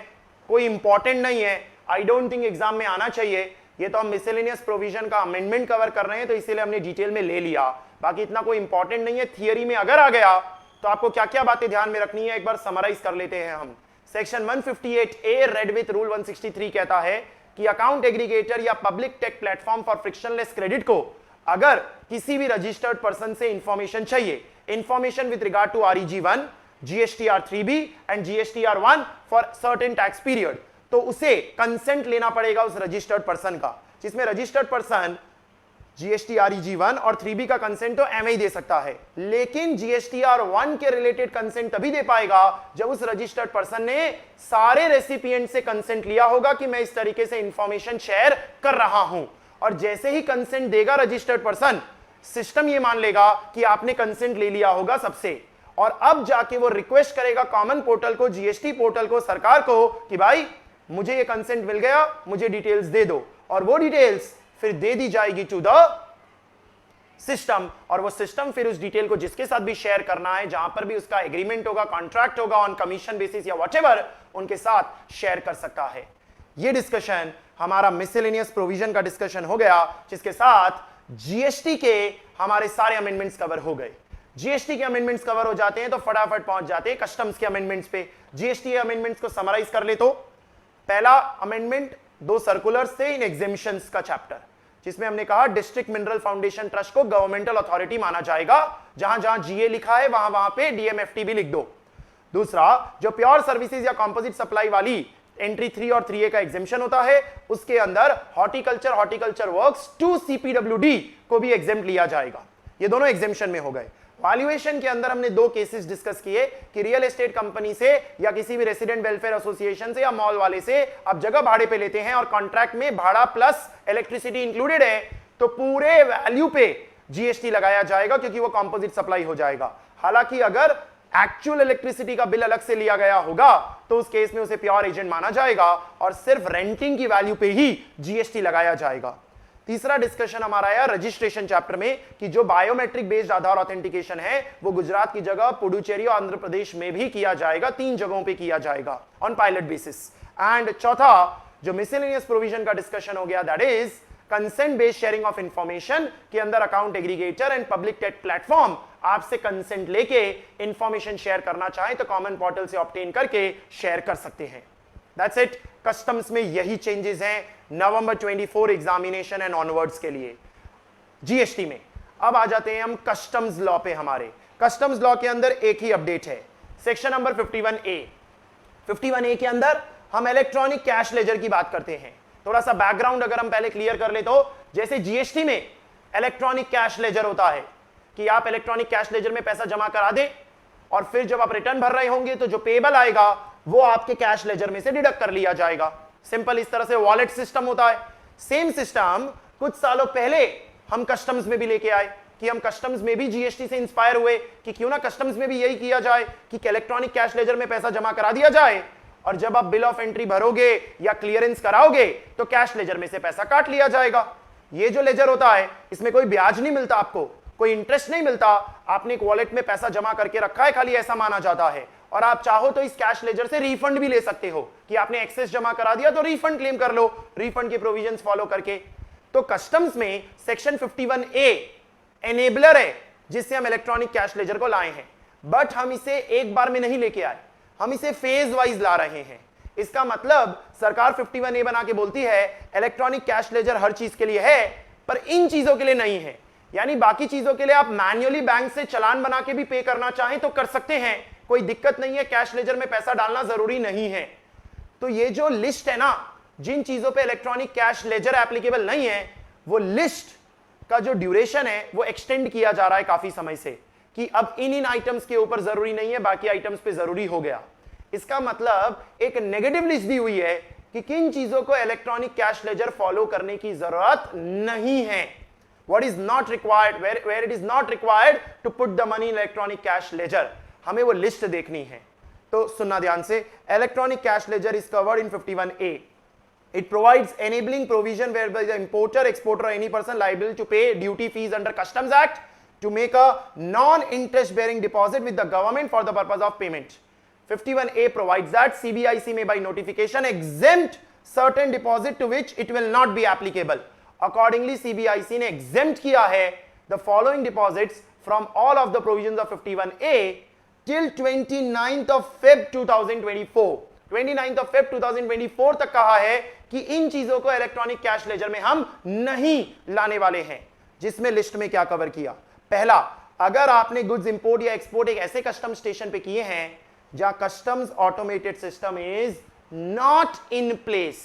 कोई इंपॉर्टेंट नहीं है, आई डोंट थिंक एग्जाम में आना चाहिए। ये तो हम मिसलेनियस प्रोविजन का अमेंडमेंट कवर कर रहे हैं तो इसीलिए हमने डिटेल में ले लिया, बाकी इतना कोई इंपॉर्टेंट नहीं है। थियरी में अगर आ गया तो आपको क्या क्या बातें ध्यान में रखनी है एक बार समराइज कर लेते हैं हम। Section 158A red with rule 163 कहता है कि अकाउंट एग्रीगेटर या public tech platform for frictionless credit को अगर किसी भी रजिस्टर्ड पर्सन से इंफॉर्मेशन चाहिए, information with regard to REG1, GSTR 3B and GSTR 1 for certain tax period, तो उसे कंसेंट लेना पड़ेगा उस रजिस्टर्ड पर्सन का, जिसमें रजिस्टर्ड पर्सन GST REG1 और 3B का कंसेंट तो एमए ही दे सकता है, लेकिन GSTR 1 के रिलेटेड कंसेंट तभी दे पाएगा जब उस रजिस्टर्ड पर्सन ने सारे रेसिपिएंट से कंसेंट लिया होगा कि मैं इस तरीके से इंफॉर्मेशन शेयर कर रहा हूं। और जैसे ही कंसेंट देगा रजिस्टर्ड पर्सन, सिस्टम ये मान लेगा कि आपने कंसेंट ले लिया होगा सबसे, और अब जाके वो रिक्वेस्ट करेगा कॉमन पोर्टल को, जीएसटी पोर्टल को, सरकार को कि भाई मुझे ये कंसेंट मिल गया, मुझे डिटेल्स दे दो, और वो डिटेल्स फिर दे दी जाएगी टू द सिस्टम, और वो सिस्टम फिर उस डिटेल को जिसके साथ भी शेयर करना है, जहां पर भी उसका एग्रीमेंट होगा, कॉन्ट्रैक्ट होगा ऑन कमीशन बेसिस या व्हाटएवर, उनके साथ शेयर कर सकता है। ये डिस्कशन हमारा मिसलेनियस प्रोविजन का डिस्कशन हो गया, जिसके साथ जीएसटी के हमारे सारे अमेंडमेंट्स कवर हो गए। जीएसटी के अमेंडमेंट्स कवर हो जाते हैं तो फटाफट पहुंच जाते हैं कस्टम्स के अमेंडमेंट्स पे। जीएसटी अमेंडमेंट्स को समराइज कर ले तो पहला अमेंडमेंट 2 सर्कुलर्स थे इन एग्जेम्पशंस का चैप्टर, जिसमें हमने कहा डिस्ट्रिक्ट मिनरल फाउंडेशन ट्रस्ट को गवर्नमेंटल अथॉरिटी माना जाएगा, जहां जहां जीए लिखा है वहां वहां पे डीएमएफटी भी लिख दो। दूसरा, जो प्योर सर्विसेज या कंपोजिट सप्लाई वाली एंट्री 3 और 3A का एग्जेम्पशन होता है, उसके अंदर हॉर्टिकल्चर वर्क्स टू CPWD को भी एग्जेम्प्ट लिया जाएगा। ये दोनों एग्जेम्पशन में हो गए। वैल्यूएशन के अंदर हमने 2 केसेस डिस्कस किए कि रियल एस्टेट कंपनी से या किसी भी रेसिडेंट वेलफेयर एसोसिएशन से या मॉल वाले से आप जगह भाड़े पे लेते हैं और कॉन्ट्रैक्ट में भाड़ा प्लस इलेक्ट्रिसिटी इंक्लूडेड है, तो पूरे वैल्यू पे जीएसटी लगाया जाएगा क्योंकि वो कंपोजिट सप्लाई हो जाएगा। हालांकि अगर एक्चुअल इलेक्ट्रिसिटी का बिल अलग से लिया गया होगा तो उस केस में उसे प्योर एजेंट माना जाएगा और सिर्फ रेंटिंग की वैल्यू पे ही जीएसटी लगाया जाएगा। तीसरा डिस्कशन हमारा आया रजिस्ट्रेशन चैप्टर में कि जो बायोमेट्रिक बेस्ड आधार ऑथेंटिकेशन है वो गुजरात की जगह पुडुचेरी और आंध्र प्रदेश में भी किया जाएगा, 3 जगहों पे किया जाएगा ऑन पायलट बेसिस। एंड चौथा जो मिसलेनियस प्रोविजन का डिस्कशन हो गया, that is consent based sharing of information के अंदर account aggregator and public tech platform आपसे कंसेंट लेके इंफॉर्मेशन शेयर करना चाहे तो कॉमन पोर्टल से ऑब्टेन करके शेयर कर सकते हैं। That's it. कस्टम्स में यही चेंजेस हैं नवंबर 24 एग्जामिनेशन एंड ऑनवर्ड्स के लिए। जीएसटी में अब आ जाते हैं हम कस्टम्स लॉ पे। हमारे कस्टम्स लॉ के अंदर एक ही अपडेट है, सेक्शन नंबर 51A। 51A के अंदर हम इलेक्ट्रॉनिक कैश लेजर की बात करते हैं। थोड़ा सा बैकग्राउंड अगर हम पहले क्लियर कर ले तो जैसे जीएसटी में इलेक्ट्रॉनिक कैश लेजर होता है कि आप इलेक्ट्रॉनिक कैश लेजर में पैसा जमा करा दें और फिर जब आप रिटर्न भर रहे होंगे तो जो पेबल आएगा वो आपके कैश लेजर में से डिडक्ट कर लिया जाएगा। सिंपल इस तरह से वॉलेट सिस्टम होता है। सेम सिस्टम कुछ सालों पहले हम कस्टम्स में भी लेके आए कि हम कस्टम्स में भी जीएसटी से इंस्पायर हुए कि क्यों ना कस्टम्स में भी यही किया जाए कि इलेक्ट्रॉनिक कैश लेजर में पैसा जमा करा दिया जाए और जब आप बिल ऑफ एंट्री भरोगे या क्लियरेंस कराओगे तो कैश लेजर में से पैसा काट लिया जाएगा। ये जो लेजर होता है इसमें कोई ब्याज नहीं मिलता, आपको कोई इंटरेस्ट नहीं मिलता, आपने एक वॉलेट में पैसा जमा करके रखा है, खाली ऐसा माना जाता है और आप चाहो तो इस कैश लेजर से रिफंड भी ले सकते हो कि आपने एक्सेस जमा करा दिया तो रिफंड क्लेम कर लो रिफंड के प्रोविजंस फॉलो करके। तो कस्टम्स में सेक्शन 51A एनेबलर है जिससे हम इलेक्ट्रॉनिक कैश लेजर को लाए हैं, बट हम इसे एक बार में नहीं लेके आए, हम इसे फेज वाइज ला रहे हैं। इसका मतलब सरकार 51A बना के बोलती है इलेक्ट्रॉनिक कैश लेजर हर चीज के लिए है पर इन चीजों के लिए नहीं है, यानी बाकी चीजों के लिए आप मैन्युअली बैंक से चालान बना के भी पे करना चाहें तो कर सकते हैं, कोई दिक्कत नहीं है, कैश लेजर में पैसा डालना जरूरी नहीं है। तो ये जो लिस्ट है ना, जिन चीजों पे इलेक्ट्रॉनिक कैश लेजर एप्लीकेबल नहीं है, वो लिस्ट का जो ड्यूरेशन है वो एक्सटेंड किया जा रहा है काफी समय से, कि अब इन आइटम्स के ऊपर जरूरी नहीं है, बाकी आइटम्स पे जरूरी हो गया। इसका मतलब एक नेगेटिव लिस्ट दी हुई है कि किन चीजों को इलेक्ट्रॉनिक कैश लेजर फॉलो करने की जरूरत नहीं है। What is not required, where it is not required to put the money in electronic cash ledger, हमें वो लिस्ट देखनी है। तो सुनना ध्यान से, electronic cash laser is covered in 51A. It provides enabling provision whereby the importer, exporter, or any person liable to pay duty fees under Customs Act to make a non-interest bearing deposit with the government for the purpose of payment. 51A provides that CBIC may by notification exempt certain deposit to which it will not be applicable. Accordingly, CBIC ने exempt किया है the following deposits from all of the provisions of 51A till 29th of Feb 2024. 29th of Feb 2024 तक कहा है कि इन चीजों को electronic cash laser में हम नहीं लाने वाले हैं। जिसमें लिस्ट में क्या कवर किया, पहला, अगर आपने गुड्स इंपोर्ट या एक्सपोर्ट एक ऐसे कस्टम स्टेशन पे किए हैं जहां customs automated system is not in place,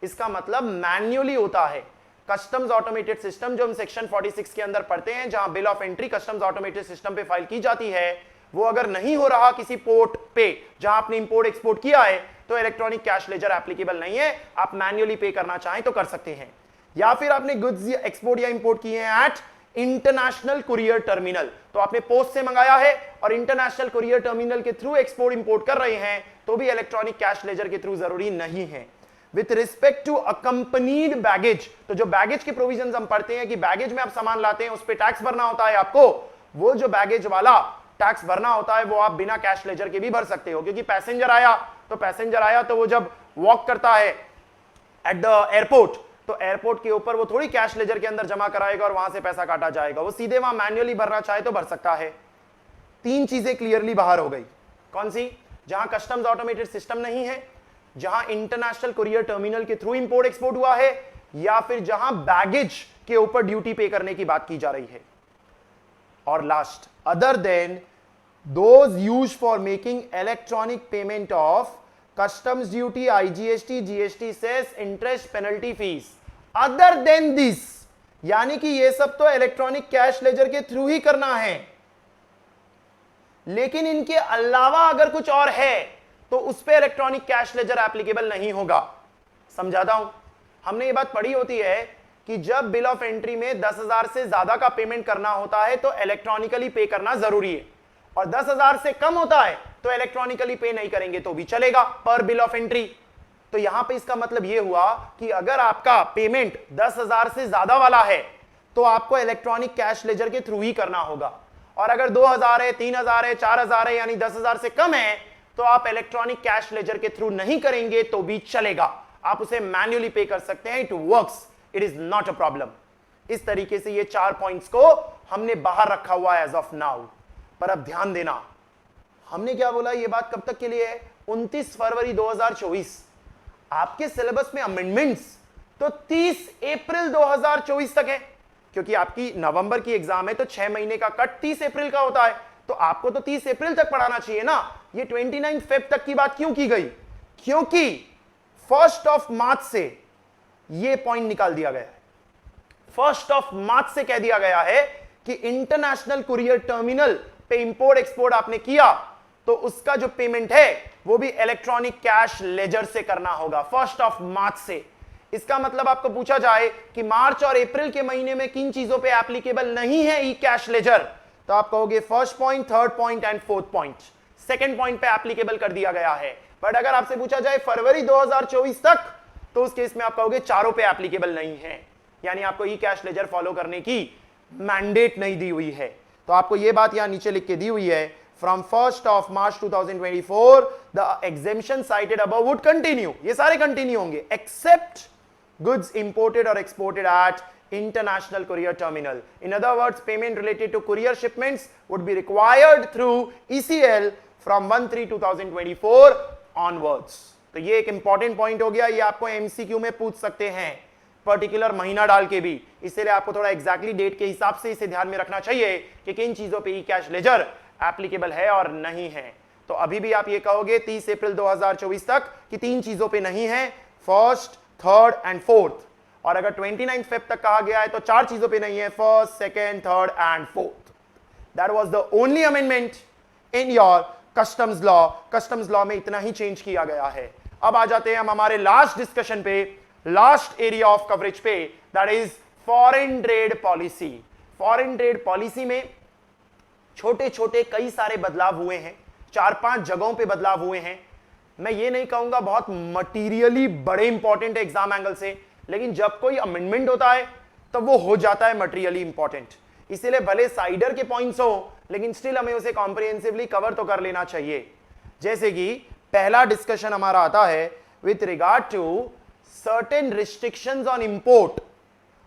इसका मतलब मैन्युअली होता है। कस्टम्स ऑटोमेटेड सिस्टम जो हम सेक्शन 46 के अंदर पढ़ते हैं, जहां bill of entry customs automated system पे फाइल की जाती है, वो अगर नहीं हो रहा किसी पोर्ट पे जहां आपने इंपोर्ट एक्सपोर्ट किया है, तो इलेक्ट्रॉनिक कैश लेजर एप्लीकेबल नहीं है। आप मैन्युअली पे करना चाहें तो कर सकते हैं। या फिर आपने गुड्स एक्सपोर्ट या इंपोर्ट किए हैं एट इंटरनेशनल कुरियर टर्मिनल, तो आपने पोस्ट से मंगाया है और इंटरनेशनल कुरियर टर्मिनल के थ्रू एक्सपोर्ट इंपोर्ट कर रहे हैं, तो भी इलेक्ट्रॉनिक कैश लेजर के थ्रू जरूरी नहीं है। With respect to accompanied baggage, तो जो बैगेज के प्रोविजंस हम पढ़ते हैं कि बैगेज में आप सामान लाते हैं उस पर टैक्स भरना होता है आपको, वो जो बैगेज वाला टैक्स भरना होता है वो आप बिना कैश लेजर के भी भर सकते हो, क्योंकि पैसेंजर आया तो वो जब वॉक करता है एट द एयरपोर्ट, तो एयरपोर्ट के ऊपर वो थोड़ी कैश लेजर के अंदर जमा कराएगा और वहां से पैसा काटा जाएगा, वो सीधे वहां मैन्युअली भरना चाहे तो भर सकता है। तीन चीजें क्लियरली बाहर हो गई। कौन सी? जहां कस्टम्स ऑटोमेटेड सिस्टम नहीं है, जहां इंटरनेशनल कुरियर टर्मिनल के थ्रू इंपोर्ट एक्सपोर्ट हुआ है, या फिर जहां बैगेज के ऊपर ड्यूटी पे करने की बात की जा रही है। और last, other than those used for making electronic payment of customs duty, IGST, GST, cess, interest, penalty, fees, other than this, यानी कि ये सब तो इलेक्ट्रॉनिक कैश लेजर के थ्रू ही करना है, लेकिन इनके अलावा अगर कुछ और है तो उस पे इलेक्ट्रॉनिक कैश लेजर एप्लीकेबल नहीं होगा। समझाता हूं, हमने ये बात पढ़ी होती है कि जब बिल ऑफ एंट्री में 10,000 से ज्यादा का पेमेंट करना होता है तो इलेक्ट्रॉनिकली पे करना जरूरी है, और 10,000 से कम होता है तो इलेक्ट्रॉनिकली पे नहीं करेंगे तो भी चलेगा पर बिल ऑफ एंट्री। तो यहां पे इसका मतलब यह हुआ कि अगर आपका पेमेंट 10,000 से ज्यादा वाला है तो आपको इलेक्ट्रॉनिक कैश लेजर के थ्रू ही करना होगा, और अगर 2,000 है, 3,000 है, 4,000 है, यानी 10,000 से कम है तो आप इलेक्ट्रॉनिक कैश लेजर के थ्रू नहीं करेंगे तो भी चलेगा, आप उसे मैन्युअली पे कर सकते हैं। It works, it is not a problem. इस तरीके से ये 4 पॉइंट्स को हमने बाहर रखा हुआ है एज ऑफ नाउ। पर अब ध्यान देना, हमने क्या बोला, ये बात कब तक के लिए है? 29 फरवरी 2024। आपके सिलेबस में अमेंडमेंट्स तो 30 अप्रैल 2024 तक है, क्योंकि आपकी नवंबर की एग्जाम है तो 6 महीने का कट 30 अप्रैल का होता है, तो आपको तो 30 अप्रैल तक पढ़ाना चाहिए ना। ये 29 फेब तक की बात क्यों की गई? क्योंकि 1 मार्च से ये पॉइंट निकाल दिया गया है। 1 मार्च से कह दिया गया है कि इंटरनेशनल कुरियर टर्मिनल पे इंपोर्ट एक्सपोर्ट आपने किया तो उसका जो पेमेंट है वो भी इलेक्ट्रॉनिक कैश लेजर से करना होगा 1 मार्च से। इसका मतलब आपको पूछा जाए कि मार्च और अप्रैल के महीने में किन चीजों पे एप्लीकेबल नहीं है ई कैश लेजर, तो आप कहोगे first point, third point and fourth point. Second point पे एप्लीकेबल कर दिया गया है। बट अगर आपसे पूछा जाए फरवरी 2024 तक, तो उस केस में आप कहोगे चारों पे एप्लीकेबल नहीं है, यानी आपको ई कैश लेजर फॉलो करने की मैंडेट नहीं दी हुई है। तो आपको यह बात यहां नीचे लिख के दी हुई है, from 1st of March 2024 the exemption cited above would continue. ये सारे कंटिन्यू होंगे except goods imported or exported at international courier terminal. In other words, payment related to courier shipments would be required through ECL from 1/3/2024 onwards. तो ये एक important point हो गया, ये आपको एमसीक्यू में पूछ सकते हैं पर्टिकुलर महीना डाल के भी, इसलिए आपको थोड़ा एग्जैक्टली डेट के हिसाब से इसे ध्यान में रखना चाहिए कि किन चीजों पे ई कैश लेजर एप्लीकेबल है और नहीं है। तो अभी भी आप ये कहोगे 30 अप्रैल 2024 तक कि तीन चीजों पे नहीं है, फर्स्ट, थर्ड एंड फोर्थ, और अगर 29 फेब तक कहा गया है तो चार चीजों पे नहीं है, first, second, third and fourth. That was the only amendment in your customs law. Customs law में इतना ही चेंज किया गया है। अब आ जाते हैं हम हमारे लास्ट डिस्कशन पे, लास्ट एरिया ऑफ कवरेज पे, that is foreign trade policy. Foreign trade policy में छोटे छोटे कई सारे बदलाव हुए हैं, 4-5 जगहों पे बदलाव हुए हैं। मैं ये नहीं कहूंगा बहुत मटीरियली बड़े इंपॉर्टेंट है एग्जाम एंगल से, लेकिन जब कोई अमेंडमेंट होता है तब तो वो हो जाता है मटीरियली इंपॉर्टेंट। इसीलिए भले साइडर के पॉइंट्स हो, लेकिन स्टिल हमें उसे कॉम्प्रिहेंसिवली कवर तो कर लेना चाहिए। जैसे कि पहला डिस्कशन हमारा आता है with regard to certain restrictions on import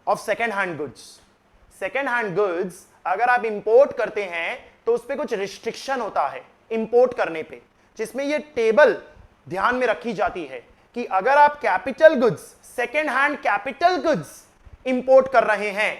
of second hand goods. Second hand goods अगर आप इंपोर्ट करते हैं तो उस पर कुछ रिस्ट्रिक्शन होता है इंपोर्ट करने पे, जिसमें ये टेबल ध्यान में रखी जाती है कि अगर आप capital goods, second hand capital goods import कर रहे हैं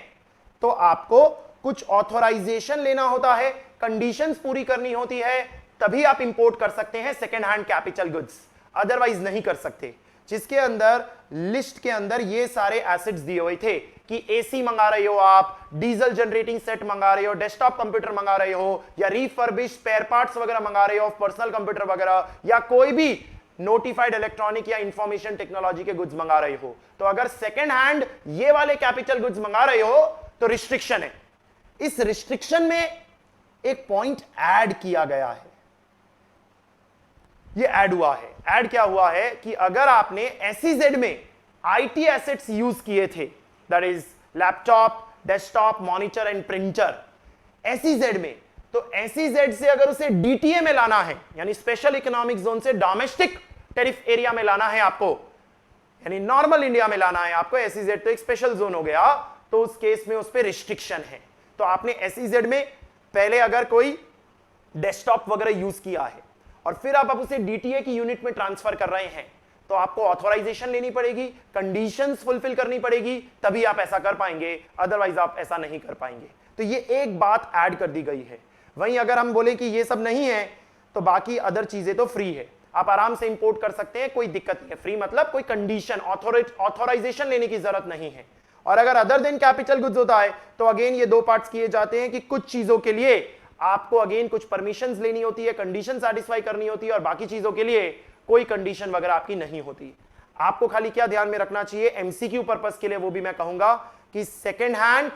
तो आपको कुछ ऑथोराइजेशन लेना होता है, कंडीशंस पूरी करनी होती है, तभी आप इंपोर्ट कर सकते हैं second hand capital goods, otherwise नहीं कर सकते। जिसके अंदर लिस्ट के अंदर ये सारे एसेट्स दिए हुए थे कि एसी मंगा रहे हो आप, डीजल जनरेटिंग सेट मंगा रहे हो, डेस्कटॉप कंप्यूटर मंगा रहे हो, या रिफर्बिश स्पेयर पार्ट्स वगैरह मंगा रहे हो, पर्सनल कंप्यूटर वगैरह, या कोई भी नोटिफाइड इलेक्ट्रॉनिक या इंफॉर्मेशन टेक्नोलॉजी के गुड्स मंगा रहे हो। तो अगर सेकेंड हैंड ये वाले कैपिटल गुड्स मंगा रहे हो तो रिस्ट्रिक्शन है। इस रिस्ट्रिक्शन में एक पॉइंट ऐड किया गया है, ये ऐड हुआ है। ऐड क्या हुआ है कि अगर आपने एसईजेड में आईटी एसेट्स यूज किए थे, that is laptop, desktop, monitor and printer, SEZ में, तो एसईजेड से अगर उसे डीटीए में लाना है, यानी स्पेशल इकोनॉमिक जोन से डोमेस्टिक टेरिफ एरिया में लाना है आपको, यानी नॉर्मल इंडिया में लाना है आपको, एसईजेड तो एक स्पेशल जोन हो गया, तो उस केस में उस पर रिस्ट्रिक्शन है। तो आपने एसईजेड में पहले अगर कोई डेस्कटॉप वगैरह यूज किया है और फिर आप उसे डीटीए की यूनिट में ट्रांसफर कर रहे हैं, तो आपको ऑथोराइजेशन लेनी पड़ेगी, कंडीशंस फुलफिल करनी पड़ेगी, तभी आप ऐसा कर पाएंगे, अदरवाइज आप ऐसा नहीं कर पाएंगे। तो ये एक बात ऐड कर दी गई है। वहीं अगर हम बोले कि ये सब नहीं है तो बाकी अदर चीजें तो फ्री है, आप आराम से इंपोर्ट कर सकते हैं, कोई दिक्कत नहीं है। फ्री मतलब कोई कंडीशन, ऑथोराइजेशन लेने की जरूरत नहीं है। और अगर अदर देन कैपिटल गुड्स होता है तो अगेन ये दो पार्ट्स किए जाते हैं कि कुछ चीजों के लिए आपको अगेन कुछ परमिशंस लेनी होती है, कंडीशन सैटिस्फाई करनी होती है, और बाकी चीजों के लिए कोई कंडीशन वगैरह आपकी नहीं होती। आपको खाली क्या ध्यान में रखना चाहिए एमसीक्यू पर्पस के लिए, वो भी मैं कहूंगा कि सेकेंड हैंड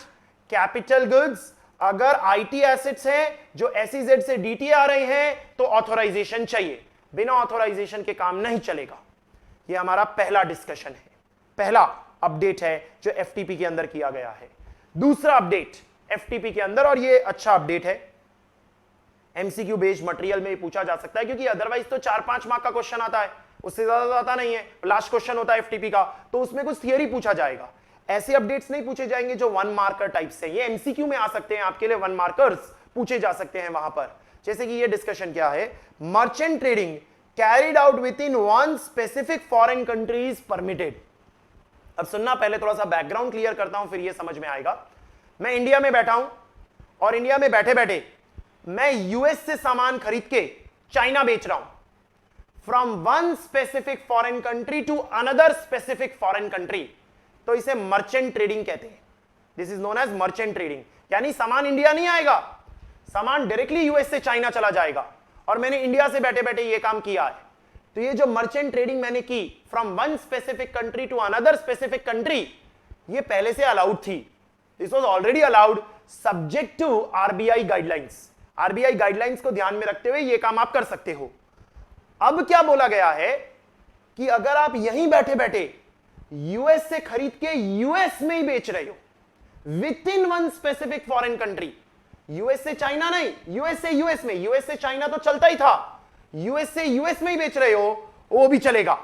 कैपिटल गुड्स अगर आईटी एसेट्स हैं जो एसईजेड से डीटीए आ रहे हैं तो ऑथोराइजेशन चाहिए, बिना ऑथोराइजेशन के काम नहीं चलेगा। ये हमारा पहला डिस्कशन है, पहला अपडेट है जो एफटीपी के अंदर किया गया है। दूसरा अपडेट एफटीपी के अंदर, और ये अच्छा अपडेट है, एमसीक्यू बेस्ड मटेरियल में पूछा जा सकता है, क्योंकि अदरवाइज तो 4-5 मार्क का क्वेश्चन आता है, उससे ज्यादा आता नहीं है। लास्ट क्वेश्चन होता है एफटीपी का, तो उसमें कुछ थियरी पूछा जाएगा। ऐसे अपडेट्स नहीं पूछे जाएंगे जो 1 मार्कर टाइप से, ये एमसीक्यू में आ सकते हैं, आपके लिए 1 मार्कर्स पूछे जा सकते हैं वहां पर। जैसे कि ये डिस्कशन क्या है, merchant trading carried out with in 1 specific foreign countries permitted. अब सुनना, पहले थोड़ा सा बैकग्राउंड क्लियर करता हूं, फिर ये समझ में आएगा। मैं इंडिया में बैठा हूं और इंडिया में बैठे बैठे मैं यूएस से सामान खरीद के चाइना बेच रहा हूं, from 1 specific foreign country to another specific foreign country, तो इसे मर्चेंट ट्रेडिंग कहते हैं। This is known as merchant trading. यानी सामान इंडिया नहीं आएगा, सामान डायरेक्टली यूएस से चाइना चला जाएगा, और मैंने इंडिया से बैठे बैठे ये काम किया है। तो ये जो मर्चेंट ट्रेडिंग मैंने की from 1 specific country to another specific country, ये पहले से अलाउड थी, this was already allowed subject to RBI guidelines. RBI guidelines को ध्यान में रखते हुए ये काम आप कर सकते हो। अब क्या बोला गया है कि अगर आप यहीं बैठे बैठे यूएस से खरीद के यूएस में ही बेच रहे हो with in 1 specific foreign country, US से चाइना नहीं, यूएस से यूएस में, यूएस से चाइना तो चलता ही था, यूएस से यूएस में ही बेच रहे हो वो भी चलेगा,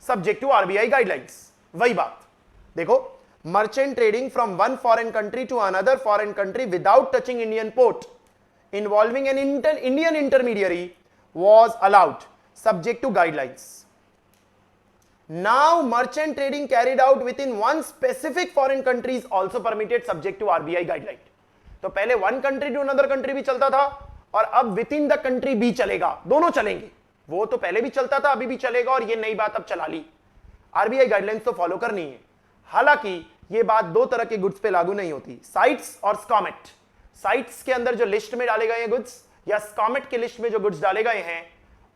सब्जेक्ट टू आरबीआई गाइडलाइंस। वही बात देखो, merchant trading from one foreign country to another foreign country without touching Indian port involving an Indian intermediary was allowed subject to guidelines. Now merchant trading carried out within one specific foreign country is also permitted subject to RBI guideline. तो पहले one country to another country भी चलता था और अब with in the country भी चलेगा, दोनों चलेंगे। वो तो पहले भी चलता था, अभी भी चलेगा, और ये नई बात अब चला ली। आरबीआई गाइडलाइंस तो फॉलो करनी है। हालांकि ये बात दो तरह के गुड्स पे लागू नहीं होती, साइट्स और स्कॉमेट। साइट्स के अंदर जो लिस्ट में डाले गए गुड्स या स्कॉमेट के लिस्ट में जो गुड्स डाले गए हैं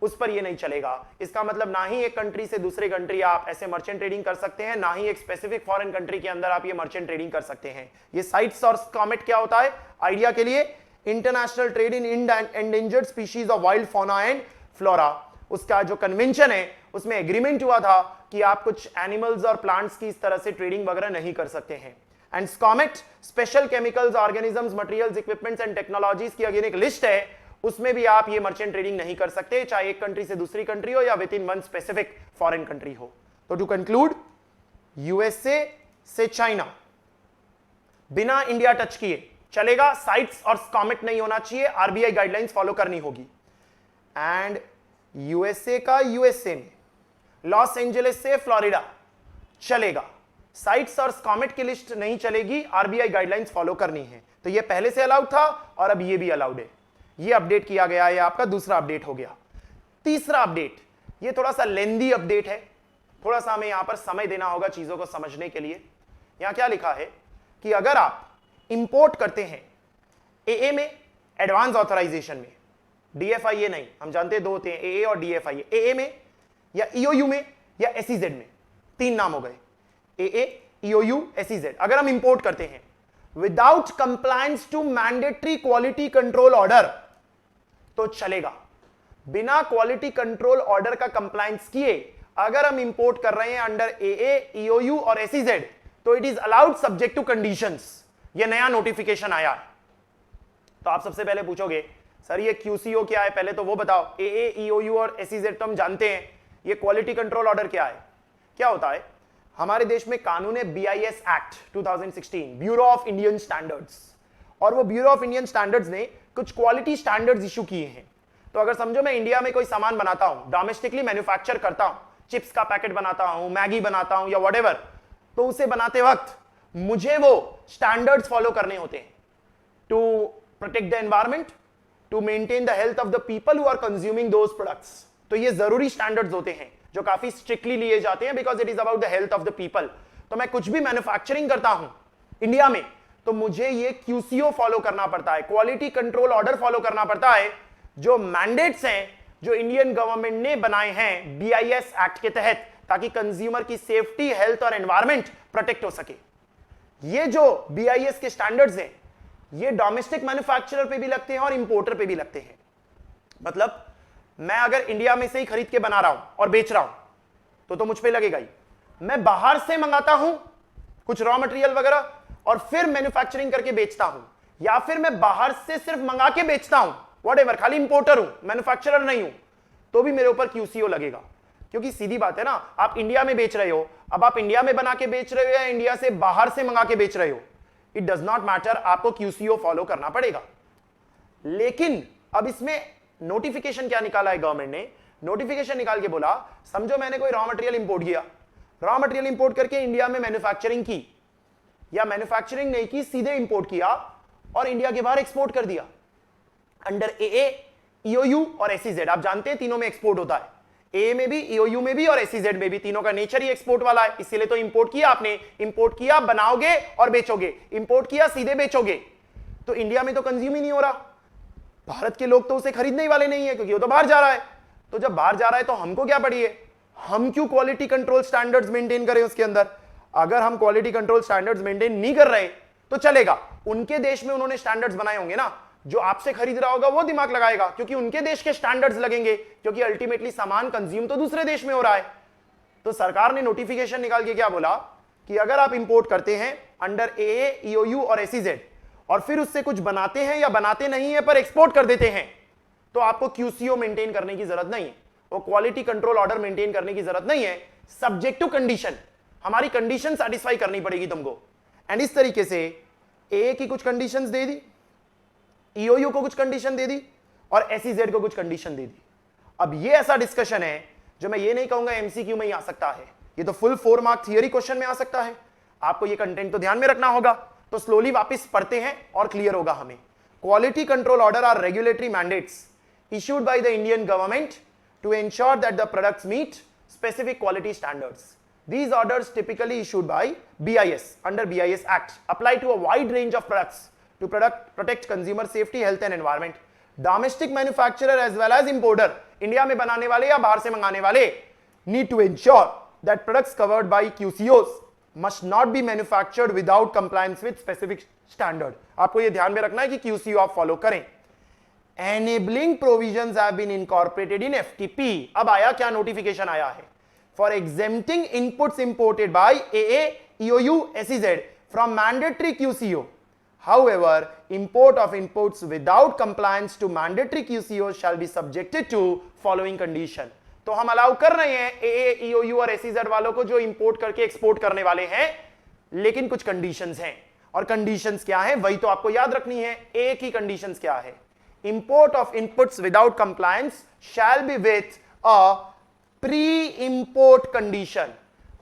उस पर ये नहीं चलेगा। इसका मतलब ना ही एक कंट्री से दूसरे कंट्री आप ऐसे मर्चेंट ट्रेडिंग कर सकते हैं, ना ही एक स्पेसिफिक फॉरेन कंट्री के अंदर आप ये मर्चेंट ट्रेडिंग कर सकते हैं। ये साइट्स और स्कॉमेट क्या होता है, आइडिया के लिए, international trade in endangered species of wild fauna and flora. उसका जो कन्वेंशन है उसमें एग्रीमेंट हुआ था कि आप कुछ एनिमल्स और प्लांट्स की इस तरह से ट्रेडिंग वगैरह नहीं कर सकते हैं। And SCOMET special chemicals, organisms, materials, equipments and technologies की अगेन एक लिस्ट है, उसमें भी आप ये मर्चेंट ट्रेडिंग नहीं कर सकते, चाहे एक कंट्री से दूसरी कंट्री हो या with in one specific foreign country हो। तो टू कंक्लूड, यूएसए से चाइना बिना इंडिया टच किए चलेगा, साइट्स और स्कॉमेट नहीं होना चाहिए, आरबीआई गाइडलाइंस फॉलो करनी होगी। एंड यूएसए का यूएसए में, लॉस एंजलिस से फ्लोरिडा चलेगा, साइट्स और स्कॉमेट की लिस्ट नहीं चलेगी, आरबीआई गाइडलाइंस फॉलो करनी है। तो ये पहले से अलाउड था और अब ये भी अलाउड है। ये अपडेट किया गया, ये आपका दूसरा अपडेट हो गया। तीसरा अपडेट, ये थोड़ा सा लेंदी अपडेट है, थोड़ा सा हमें यहां पर समय देना होगा चीजों को समझने के लिए। यहां क्या लिखा है कि अगर आप इंपोर्ट करते हैं एए में, एडवांस ऑथराइजेशन में, डीएफआईए नहीं, हम जानते हैं दो होते हैं, एए और डीएफआईए, एए में या ईओयू में या एसईजेड में, तीन नाम हो गए, एए, ईओयू, एसईजेड। अगर हम इंपोर्ट करते हैं without compliance to mandatory quality control order तो चलेगा। बिना क्वालिटी कंट्रोल ऑर्डर का कंप्लायंस किए अगर हम इंपोर्ट कर रहे हैं अंडर एए, ईओयू और एसईजेड तो it is allowed subject to conditions. ये नया नोटिफिकेशन आया है। तो आप सबसे पहले पूछोगे सर ये क्यूसीओ क्या है, पहले तो वो बताओ। एए, ईओयू और एसईजेड तो हम जानते हैं, ये क्वालिटी कंट्रोल ऑर्डर क्या है? क्या होता है, हमारे देश में कानून है BIS act 2016, bureau of Indian standards, और वो ब्यूरो ऑफ इंडियन स्टैंडर्ड्स ने कुछ क्वालिटी स्टैंडर्ड्स इशू किए हैं। तो अगर समझो मैं इंडिया में कोई सामान बनाता हूं, डोमेस्टिकली मैन्युफैक्चर करता हूं, चिप्स का पैकेट बनाता हूं, मैगी बनाता हूं या व्हाटएवर, तो उसे बनाते वक्त मुझे वो स्टैंडर्ड्स फॉलो करने होते हैं to protect the environment, to maintain the health of the people who are consuming those products. तो ये जरूरी स्टैंडर्ड्स होते हैं जो काफी स्ट्रिक्टली लिए जाते हैं, because it is about the health of the people. तो मैं कुछ भी मैन्युफैक्चरिंग करता हूं इंडिया में तो मुझे ये क्यूसीओ फॉलो करना पड़ता है, क्वालिटी कंट्रोल ऑर्डर फॉलो करना पड़ता है, जो मैंडेट्स हैं जो इंडियन गवर्नमेंट ने बनाए हैं बीआईएस एक्ट के तहत, ताकि कंज्यूमर की सेफ्टी, हेल्थ और एनवायरमेंट प्रोटेक्ट हो सके। ये जो बीआईएस के स्टैंडर्ड्स हैं ये डोमेस्टिक मैन्युफैक्चरर पे भी लगते हैं और इंपोर्टर पे भी लगते हैं। मतलब मैं अगर इंडिया में से ही खरीद के बना रहा हूं और बेच रहा हूं तो मुझ पे लगेगा ही। मैं बाहर से मंगाता हूं कुछ रॉ मटेरियल वगैरह और फिर मैन्युफैक्चरिंग करके बेचता हूं, या फिर मैं बाहर से सिर्फ मंगा के बेचता हूं, व्हाटएवर, खाली इंपोर्टर हूं, मैन्युफैक्चरर नहीं हूं, तो भी मेरे ऊपर क्यूसीओ लगेगा। क्योंकि सीधी बात है ना, आप इंडिया में बेच रहे हो, अब आप इंडिया में बना के बेच रहे हो या इंडिया से बाहर से मंगा के बेच रहे हो, इट डज नॉट मैटर, आपको क्यूसीओ फॉलो करना पड़ेगा। लेकिन अब इसमें नोटिफिकेशन क्या निकाला है गवर्नमेंट ने? नोटिफिकेशन निकाल के बोला, समझो मैंने कोई रॉ मटेरियल इंपोर्ट किया, रॉ मटेरियल इंपोर्ट करके इंडिया में मैन्युफैक्चरिंग की, या मैन्युफैक्चरिंग नहीं की, सीधे इंपोर्ट किया और इंडिया के बाहर एक्सपोर्ट कर दिया अंडर एए, ईओयू और एसईजेड। आप जानते हैं तीनों में एक्सपोर्ट होता है, ए में भी, ईओयू में भी और एसईजेड में भी, तीनों का नेचर ही एक्सपोर्ट वाला है। इसीलिए तो इंपोर्ट किया आपने, इंपोर्ट किया बनाओगे और बेचोगे, इंपोर्ट किया सीधे बेचोगे, तो इंडिया में तो कंज्यूम ही नहीं हो रहा, भारत के लोग तो उसे खरीदने ही वाले नहीं है क्योंकि वो तो बाहर जा रहा है। तो जब बाहर जा रहा है तो हमको क्या पड़ी है, हम क्यों क्वालिटी कंट्रोल स्टैंडर्ड्स मेंटेन करें उसके अंदर? अगर हम क्वालिटी कंट्रोल स्टैंडर्ड्स मेंटेन नहीं कर रहे तो चलेगा। उनके देश में उन्होंने स्टैंडर्ड्स बनाए होंगे ना, जो आपसे खरीद रहा होगा वो दिमाग लगाएगा क्योंकि उनके देश के स्टैंडर्ड्स लगेंगे, क्योंकि अल्टीमेटली सामान कंज्यूम तो दूसरे देश में हो रहा है। तो सरकार ने नोटिफिकेशन निकाल के क्या बोला कि अगर आप इंपोर्ट करते हैं अंडर एए, ईओयू और एसईजेड और फिर उससे कुछ बनाते हैं या बनाते नहीं है पर एक्सपोर्ट कर देते हैं, तो आपको क्यूसीओ मेंटेन करने की जरूरत नहीं है, वो क्वालिटी कंट्रोल ऑर्डर मेंटेन करने की जरूरत नहीं है। सब्जेक्ट टू कंडीशन, हमारी कंडीशन सेटिस्फाई करनी पड़ेगी तुमको। एंड इस तरीके से ए की कुछ कंडीशंस दे दी, ईओयू को कुछ कंडीशन दे दी और एसईजेड को कुछ कंडीशन दे दी। अब ये ऐसा डिस्कशन है जो मैं ये नहीं कहूंगा एमसीक्यू में ही आ सकता है, ये तो फुल 4 मार्क थियरी क्वेश्चन में आ सकता है। आपको ये कंटेंट तो ध्यान में रखना होगा। तो स्लोली वापस पढ़ते हैं और क्लियर होगा हमें। Quality control order are regulatory mandates issued by the Indian government to ensure that the products meet specific quality standards. These orders typically issued by BIS under BIS Act apply to a wide range of products to protect consumer safety, health and environment. Domestic manufacturer as well as importer, India में बनाने वाले या बाहर से मंगाने वाले, need to ensure that products covered by QCOs must not be manufactured without compliance with specific standard. आपको ये ध्यान में रखना है कि QCO आप फॉलो करें। Enabling provisions have been incorporated in FTP. अब आया क्या नोटिफिकेशन आया है? For exempting inputs imported by AA, EOU, SEZ from mandatory QCO. However, import of inputs without compliance to mandatory QCO shall be subjected to following condition. तो हम allow कर रहे हैं AA, EOU और SEZ वालों को जो इंपोर्ट करके एक्सपोर्ट करने वाले हैं, लेकिन कुछ कंडीशंस हैं। और कंडीशंस क्या है वही तो आपको याद रखनी है। ए की कंडीशंस क्या है? Import of inputs without compliance shall be with a pre-import condition.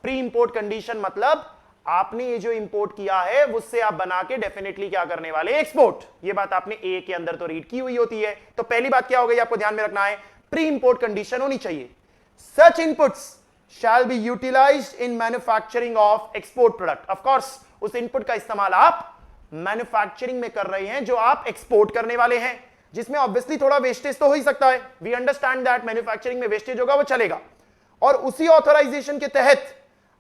Pre-import condition मतलब आपने ये जो इंपोर्ट किया है उससे आप बना के डेफिनेटली क्या करने वाले? एक्सपोर्ट। ये बात आपने ए के अंदर तो रीड की हुई होती है। तो पहली बात क्या हो गई आपको ध्यान में रखना है, प्री इंपोर्ट कंडीशन होनी चाहिए। Such inputs shall be utilized in manufacturing of export product. Of course उस इनपुट का इस्तेमाल आप मैन्युफैक्चरिंग में कर रहे हैं जो आप एक्सपोर्ट करने वाले हैं, जिसमें ऑब्वियसली थोड़ा वेस्टेज तो हो ही सकता है। वी अंडरस्टैंड दैट मैन्युफैक्चरिंग में वेस्टेज होगा, वो चलेगा, और उसी ऑथराइजेशन के तहत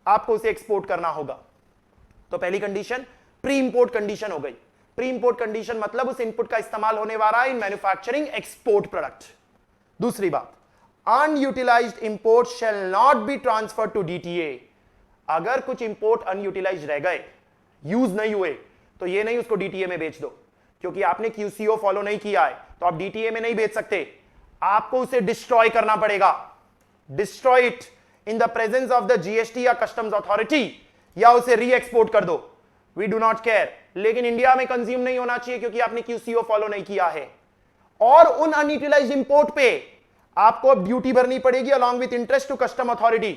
आपको उसे एक्सपोर्ट करना होगा। तो पहली कंडीशन प्री इंपोर्ट कंडीशन हो गई। प्री इंपोर्ट कंडीशन मतलब उस इनपुट का इस्तेमाल होने वाला है इन मैन्युफैक्चरिंग एक्सपोर्ट प्रोडक्ट। दूसरी बात, unutilised import shall not be transferred to DTA. अगर कुछ इंपोर्ट अनयूटिलाइज्ड रह गए, यूज नहीं हुए, तो ये नहीं उसको डीटीए में बेच दो, क्योंकि आपने क्यूसीओ फॉलो नहीं किया है तो आप डीटीए में नहीं बेच सकते। आपको उसे डिस्ट्रॉय करना पड़ेगा। Destroy it in the presence of the GST या कस्टम्स अथॉरिटी, या उसे री एक्सपोर्ट कर दो। वी डू नॉट केयर, लेकिन इंडिया में कंज्यूम नहीं होना चाहिए क्योंकि आपने क्यूसीओ फॉलो नहीं किया है। और उन अनयूटिलाइज्ड इंपोर्ट पे आपको अब ड्यूटी भरनी पड़ेगी along with interest to custom authority,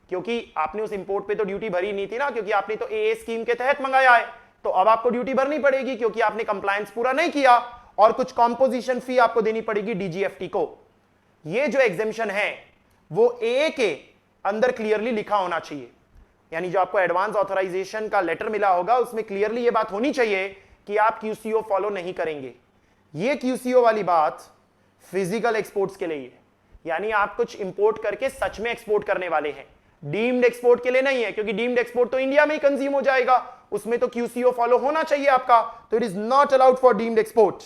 क्योंकि आपने उस इंपोर्ट पे तो ड्यूटी भरी नहीं थी ना, क्योंकि आपने तो एए स्कीम के तहत मंगाया है। तो अब आपको ड्यूटी भरनी पड़ेगी क्योंकि आपने कंप्लायंस पूरा नहीं किया, और कुछ कॉम्पोजिशन फी आपको देनी पड़ेगी डीजीएफटी को। ये जो एग्जेम्पशन है वो ए के अंदर क्लियरली लिखा होना चाहिए, यानी जो आपको एडवांस ऑथराइजेशन का लेटर मिला होगा उसमें क्लियरली ये बात होनी चाहिए कि आप क्यूसीओ फॉलो नहीं करेंगे। ये क्यूसीओ वाली बात फिजिकल एक्सपोर्ट्स के लिए है, यानी आप कुछ इंपोर्ट करके सच में एक्सपोर्ट करने वाले हैं। डीम्ड एक्सपोर्ट के लिए नहीं है, क्योंकि डीम्ड एक्सपोर्ट तो इंडिया में ही कंज्यूम हो जाएगा, उसमें तो क्यूसीओ फॉलो होना चाहिए आपका। तो it is not allowed for deemed export.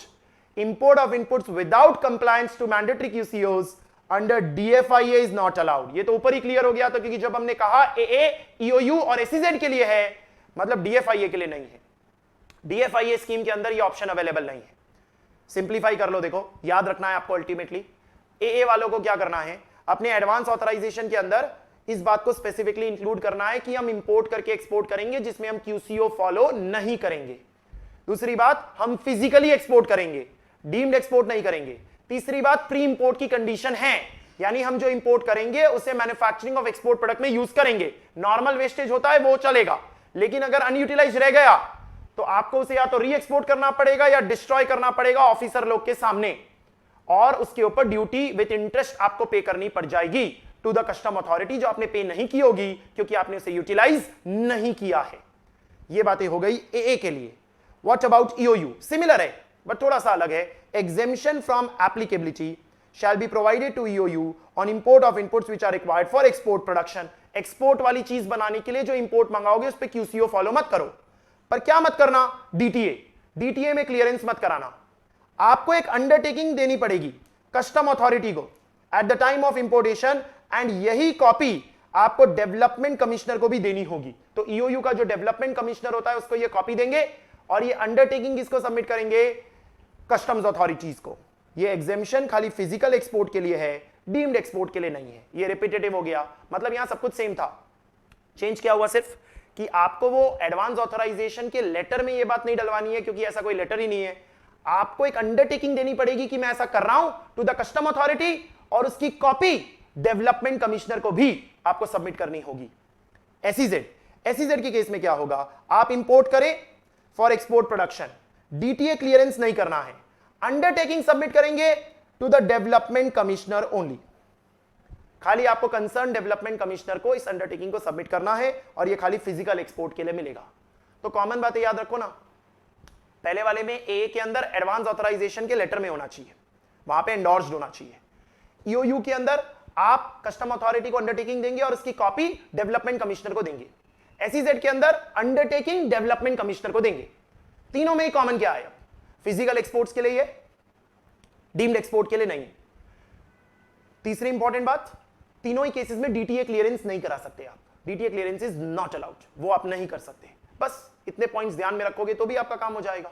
Import of inputs without compliance to mandatory QCOs under DFIA is not allowed. ये तो ऊपर ही क्लियर हो गया था, क्योंकि जब हमने कहा एए, ईओयू और एसईजेड के लिए है, मतलब डीएफआईए के लिए नहीं है। डीएफआईए स्कीम के अंदर ये ऑप्शन अवेलेबल नहीं है। सिंप्लीफाई कर लो, देखो याद रखना है आपको अल्टीमेटली एए वालों को क्या करना है, अपने एडवांस ऑथराइजेशन के अंदर इस बात को स्पेसिफिकली इंक्लूड करना है कि हम इंपोर्ट करके एक्सपोर्ट करेंगे जिसमें हम क्यूसीओ फॉलो नहीं करेंगे। दूसरी बात, हम फिजिकली एक्सपोर्ट करेंगे, डीम्ड एक्सपोर्ट नहीं करेंगे। तीसरी बात, प्री इंपोर्ट की कंडीशन है, यानी हम जो इंपोर्ट करेंगे उसे मैन्युफैक्चरिंग ऑफ एक्सपोर्ट प्रोडक्ट में यूज करेंगे। नॉर्मल वेस्टेज होता है वो चलेगा, लेकिन अगर अनयूटिलाइज रह गया तो आपको उसे या तो री एक्सपोर्ट करना पड़ेगा या डिस्ट्रॉय करना पड़ेगा ऑफिसर लोग के सामने, और उसके ऊपर ड्यूटी विद इंटरेस्ट आपको पे करनी पड़ जाएगी टू द कस्टम अथॉरिटी, जो आपने पे नहीं की होगी क्योंकि आपने उसे यूटिलाइज नहीं किया है। ये बातें हो गई एए के लिए। What about EOU? सिमिलर है बट थोड़ा सा अलग है। Exemption from applicability shall be provided to EOU on import of inputs which are required for export production. Export वाली चीज बनाने के लिए जो इंपोर्ट मंगाओगे उस पर क्यूसीओ फॉलो मत करो, पर क्या मत करना, डीटीए। डीटीए में क्लियरेंस मत कराना। आपको एक अंडरटेकिंग देनी पड़ेगी कस्टम अथॉरिटी को at the time of importation, and यही कॉपी आपको डेवलपमेंट कमिश्नर को भी देनी होगी। तो ईओयू का जो डेवलपमेंट कमिश्नर होता है उसको ये कॉपी देंगे, और ये अंडरटेकिंग किसको सबमिट करेंगे? कस्टम्स अथॉरिटीज को। ये एग्जेम्पशन खाली फिजिकल एक्सपोर्ट के लिए है, डीम्ड एक्सपोर्ट के लिए नहीं है। ये रिपीटेटिव हो गया, मतलब यहां सब कुछ सेम था, चेंज क्या हुआ सिर्फ कि आपको वो एडवांस ऑथराइजेशन के लेटर में ये बात नहीं डलवानी है, क्योंकि ऐसा कोई लेटर ही नहीं है। आपको एक अंडरटेकिंग देनी पड़ेगी कि मैं ऐसा कर रहा हूं टू द कस्टम अथॉरिटी, और उसकी कॉपी डेवलपमेंट कमिश्नर को भी आपको सबमिट करनी होगी। एसईजेड के केस में क्या होगा? आप इंपोर्ट करें for export production, DTA clearance नहीं करना है, अंडरटेकिंग सबमिट करेंगे to the development commissioner only. खाली आपको कंसर्न डेवलपमेंट कमिश्नर को इस अंडरटेकिंग को सबमिट करना है, और ये खाली फिजिकल एक्सपोर्ट के लिए मिलेगा। तो कॉमन बातें याद रखो ना, पहले वाले में ए के अंदर एडवांस ऑथराइजेशन के लेटर में होना चाहिए, वहां पे एंडोर्स्ड होना चाहिए। ईओयू के अंदर आप कस्टम अथॉरिटी को अंडरटेकिंग देंगे और उसकी कॉपी डेवलपमेंट कमिश्नर को देंगे। एसईजेड के अंदर अंडरटेकिंग डेवलपमेंट कमिश्नर को देंगे। तीनों में ही कॉमन क्या है? फिजिकल एक्सपोर्ट्स के लिए, डीम्ड एक्सपोर्ट के लिए नहीं। तीसरी इंपॉर्टेंट बात, तीनों ही केसेस में डीटीए क्लियरेंस नहीं करा सकते आप। DTA clearance is not allowed, वो आप नहीं कर सकते। बस इतने पॉइंट्स ध्यान में रखोगे तो भी आपका काम हो जाएगा।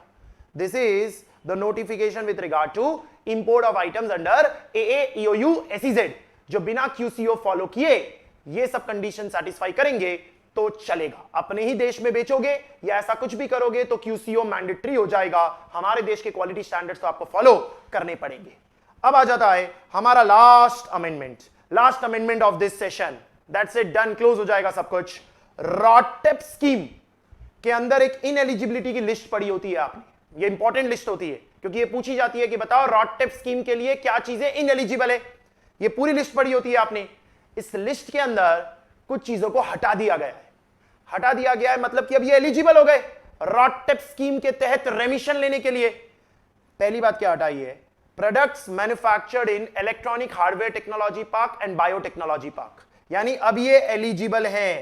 This is the notification with regard to import of items under AA, EOU, SEZ. जो बिना क्यूसीओ फॉलो किए ये सब कंडीशन सेटिस्फाई करेंगे तो चलेगा। अपने ही देश में बेचोगे या ऐसा कुछ भी करोगे तो क्यूसीओ मैंडेटरी हो जाएगा। हमारे देश के क्वालिटी स्टैंडर्ड्स तो आपको फॉलो करने पड़ेंगे। अब आ जाता है हमारा last amendment of this session. That's it, done, close हो जाएगा सब कुछ। रॉटेप स्कीम के अंदर एक इनएलिजिबिलिटी की लिस्ट पड़ी होती है आपने। ये इंपॉर्टेंट लिस्ट होती है क्योंकि ये पूछी जाती है कि बताओ रॉटेप स्कीम के लिए क्या चीजें इनएलिजिबल है। ये पूरी लिस्ट पड़ी होती है आपने। इस लिस्ट के अंदर कुछ चीजों को हटा दिया गया है। हटा दिया गया है मतलब कि अब ये एलिजिबल हो गए रॉटेप स्कीम के तहत रेमिशन लेने के लिए। पहली बात क्या हटाई है? Products manufactured in electronic hardware technology park and biotechnology park, यानी अब ये एलिजिबल है।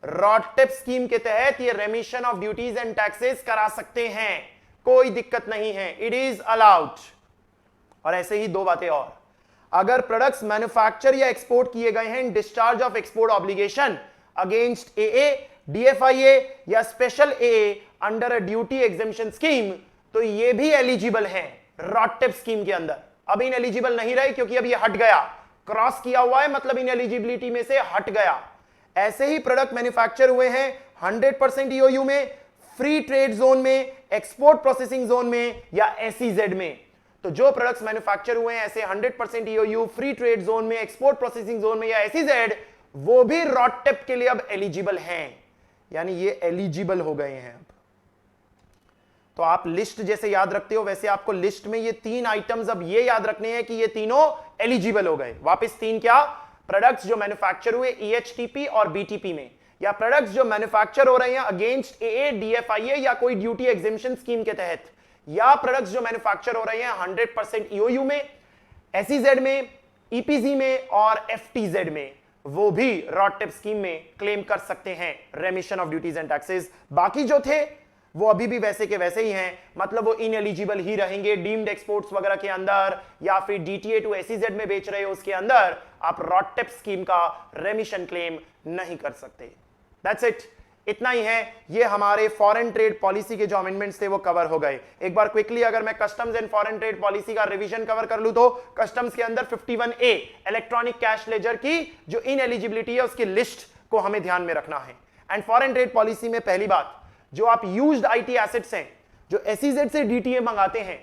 रॉटेप स्कीम के तहत ये रेमिशन ऑफ ड्यूटीज एंड टैक्सेस करा सकते हैं, कोई दिक्कत नहीं है, इट इज अलाउड। और ऐसे ही दो बातें और, अगर प्रोडक्ट्स मैन्युफैक्चर या एक्सपोर्ट किए गए हैं in discharge of export obligation against AA, DFIA या special AA under a duty exemption scheme, तो ये भी एलिजिबल हैं रॉटेप स्कीम के अंदर। अब इन एलिजिबल नहीं रहे क्योंकि अब ये हट गया, क्रॉस किया हुआ है, मतलब इन एलिजिबिलिटी में से हट गया। ऐसे ही प्रोडक्ट मैन्युफैक्चर हुए हैं 100% ईओयू में, फ्री ट्रेड जोन में, एक्सपोर्ट प्रोसेसिंग जोन में या एसईजेड में। तो जो प्रोडक्ट्स मैन्युफैक्चर हुए हैं ऐसे 100% ईओयू, फ्री ट्रेड जोन में, एक्सपोर्ट प्रोसेसिंग जोन में या एसईजेड, वो भी रॉटेप के लिए अब एलिजिबल हैं, यानी ये एलिजिबल हो गए हैं। तो आप लिस्ट जैसे याद रखते हो वैसे आपको लिस्ट में ये तीन आइटम्स अब ये याद रखने हैं कि ये तीनों एलिजिबल हो गए। वापस तीन क्या? प्रोडक्ट्स जो मैन्युफैक्चर हुए ईएचटीपी और बीटीपी में, या प्रोडक्ट्स जो मैन्युफैक्चर हो रहे हैं अगेंस्ट एए, डीएफआईए या कोई ड्यूटी एग्जेम्पशन स्कीम के तहत, या प्रोडक्ट्स जो मैन्युफैक्चर हो रहे हैं 100% ईओयू में, एसईजेड में, ईपीजी में और एफटीजेड में, वो भी रॉटेप स्कीम में क्लेम कर सकते हैं रेमिशन ऑफ ड्यूटीज एंड टैक्सेस। बाकी जो थे वो अभी भी वैसे के वैसे ही हैं, मतलब वो इनएलिजिबल ही रहेंगे। डीम्ड एक्सपोर्ट्स वगैरह के अंदर या फिर डीटीए टू एसईजेड में बेच रहे हो उसके अंदर आप रॉटेप स्कीम का रेमिशन क्लेम नहीं कर सकते। दैट्स इट, इतना ही है। ये हमारे फॉरेन ट्रेड पॉलिसी के जो अमेंडमेंट्स थे वो कवर हो गए। एक बार क्विकली अगर मैं customs and foreign trade policy का रिवीजन कवर कर लूं तो कस्टम्स के अंदर 51A इलेक्ट्रॉनिक कैश लेजर की जो इनएलिजिबिलिटी है उसकी लिस्ट को हमें ध्यान में रखना है। एंड फॉरेन ट्रेड पॉलिसी में पहली बात, जो आप यूज्ड आईटी एसेट्स हैं, जो एसईजेड से डीटीए मंगाते हैं,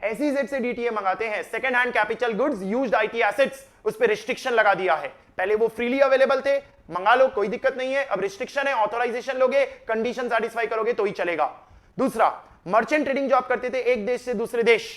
एसईजेड से डीटीए मंगाते हैं, second hand capital goods, used IT assets, उस पर रिस्ट्रिक्शन लगा दिया है। पहले वो फ्रीली अवेलेबल थे, मंगा लो कोई दिक्कत नहीं है, अब रिस्ट्रिक्शन है, ऑथराइजेशन लोगे, कंडीशन सेटिस्फाई करोगे तो ही चलेगा। दूसरा, मर्चेंट ट्रेडिंग जो आप करते थे एक देश से दूसरे देश,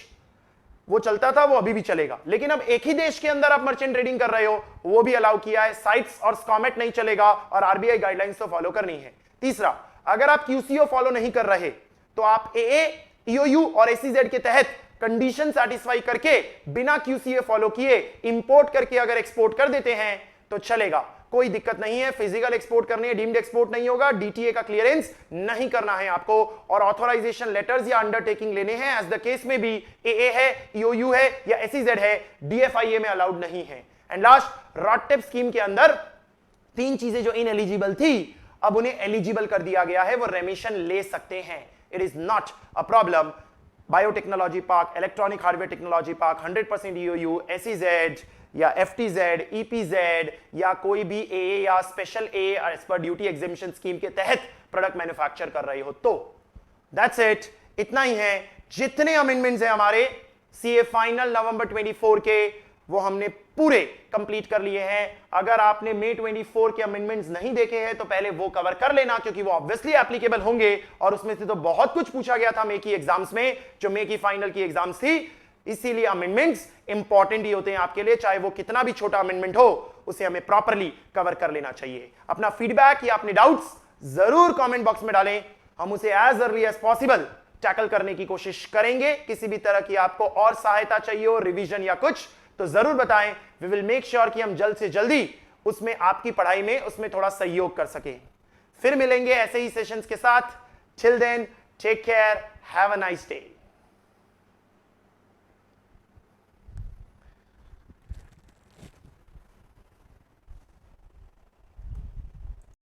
वो चलता था, वो अभी भी चलेगा, लेकिन अब एक ही देश के अंदर आप मर्चेंट ट्रेडिंग कर रहे हो, वो भी अलाउ किया है। साइट्स और स्कॉमेट नहीं चलेगा और आरबीआई गाइडलाइंस तो फॉलो करनी है। तीसरा, अगर आप क्यूसीओ फॉलो नहीं कर रहे तो आप एए, ईओयू और एसईजेड के तहत कंडीशन सेटिस्फाई करके बिना क्यूसीए फॉलो किए इंपोर्ट करके अगर एक्सपोर्ट कर देते हैं तो चलेगा, कोई दिक्कत नहीं है। फिजिकल एक्सपोर्ट करनी है, डीम्ड एक्सपोर्ट नहीं होगा, डीटीए का क्लियरेंस नहीं करना है आपको, और ऑथराइजेशन लेटर्स या अंडरटेकिंग लेने हैं एज द केस में भी एए है, ईओयू है या एसईजेड है, डीएफआईए में अलाउड नहीं है। एंड लास्ट, रॉटेप स्कीम के अंदर तीन चीजें जो इनएलिजिबल थी अब उन्हें एलिजिबल कर दिया गया है, वो रेमिशन ले सकते हैं। It is not a problem. Biotechnology park, electronic hardware technology park, 100% EOU, SEZ या एफटीजेड, ईपीजेड या कोई भी ए या special A as per duty exemption scheme के तहत प्रोडक्ट मैन्युफैक्चर कर रहे हो तो दैट्स इट, इतना ही है। जितने अमेंडमेंट्स हैं हमारे सीए फाइनल नवंबर 24 के, वो हमने पूरे कंप्लीट कर लिए हैं। अगर आपने मई 24 के अमेंडमेंट्स नहीं देखे हैं तो पहले वो कवर कर लेना, क्योंकि वो ऑब्वियसली एप्लीकेबल होंगे और उसमें से तो बहुत कुछ पूछा गया था मई की एग्जाम्स में, जो मई की फाइनल की एग्जाम्स थी। इसीलिए अमेंडमेंट्स इंपॉर्टेंट ही होते हैं आपके लिए, चाहे वो कितना भी छोटा अमेंडमेंट हो, उसे हमें प्रॉपर्ली कवर कर लेना चाहिए। अपना फीडबैक या अपने डाउट्स जरूर कमेंट बॉक्स में डालें, हम उसे as early as possible tackle करने की कोशिश करेंगे। किसी भी तरह की आपको और सहायता चाहिए हो, रिवीजन या कुछ, तो जरूर बताएं। वी विल मेक श्योर कि हम जल्द से जल्दी उसमें आपकी पढ़ाई में उसमें थोड़ा सहयोग कर सके। फिर मिलेंगे ऐसे ही सेशंस के साथ। Till then take care, have a nice day.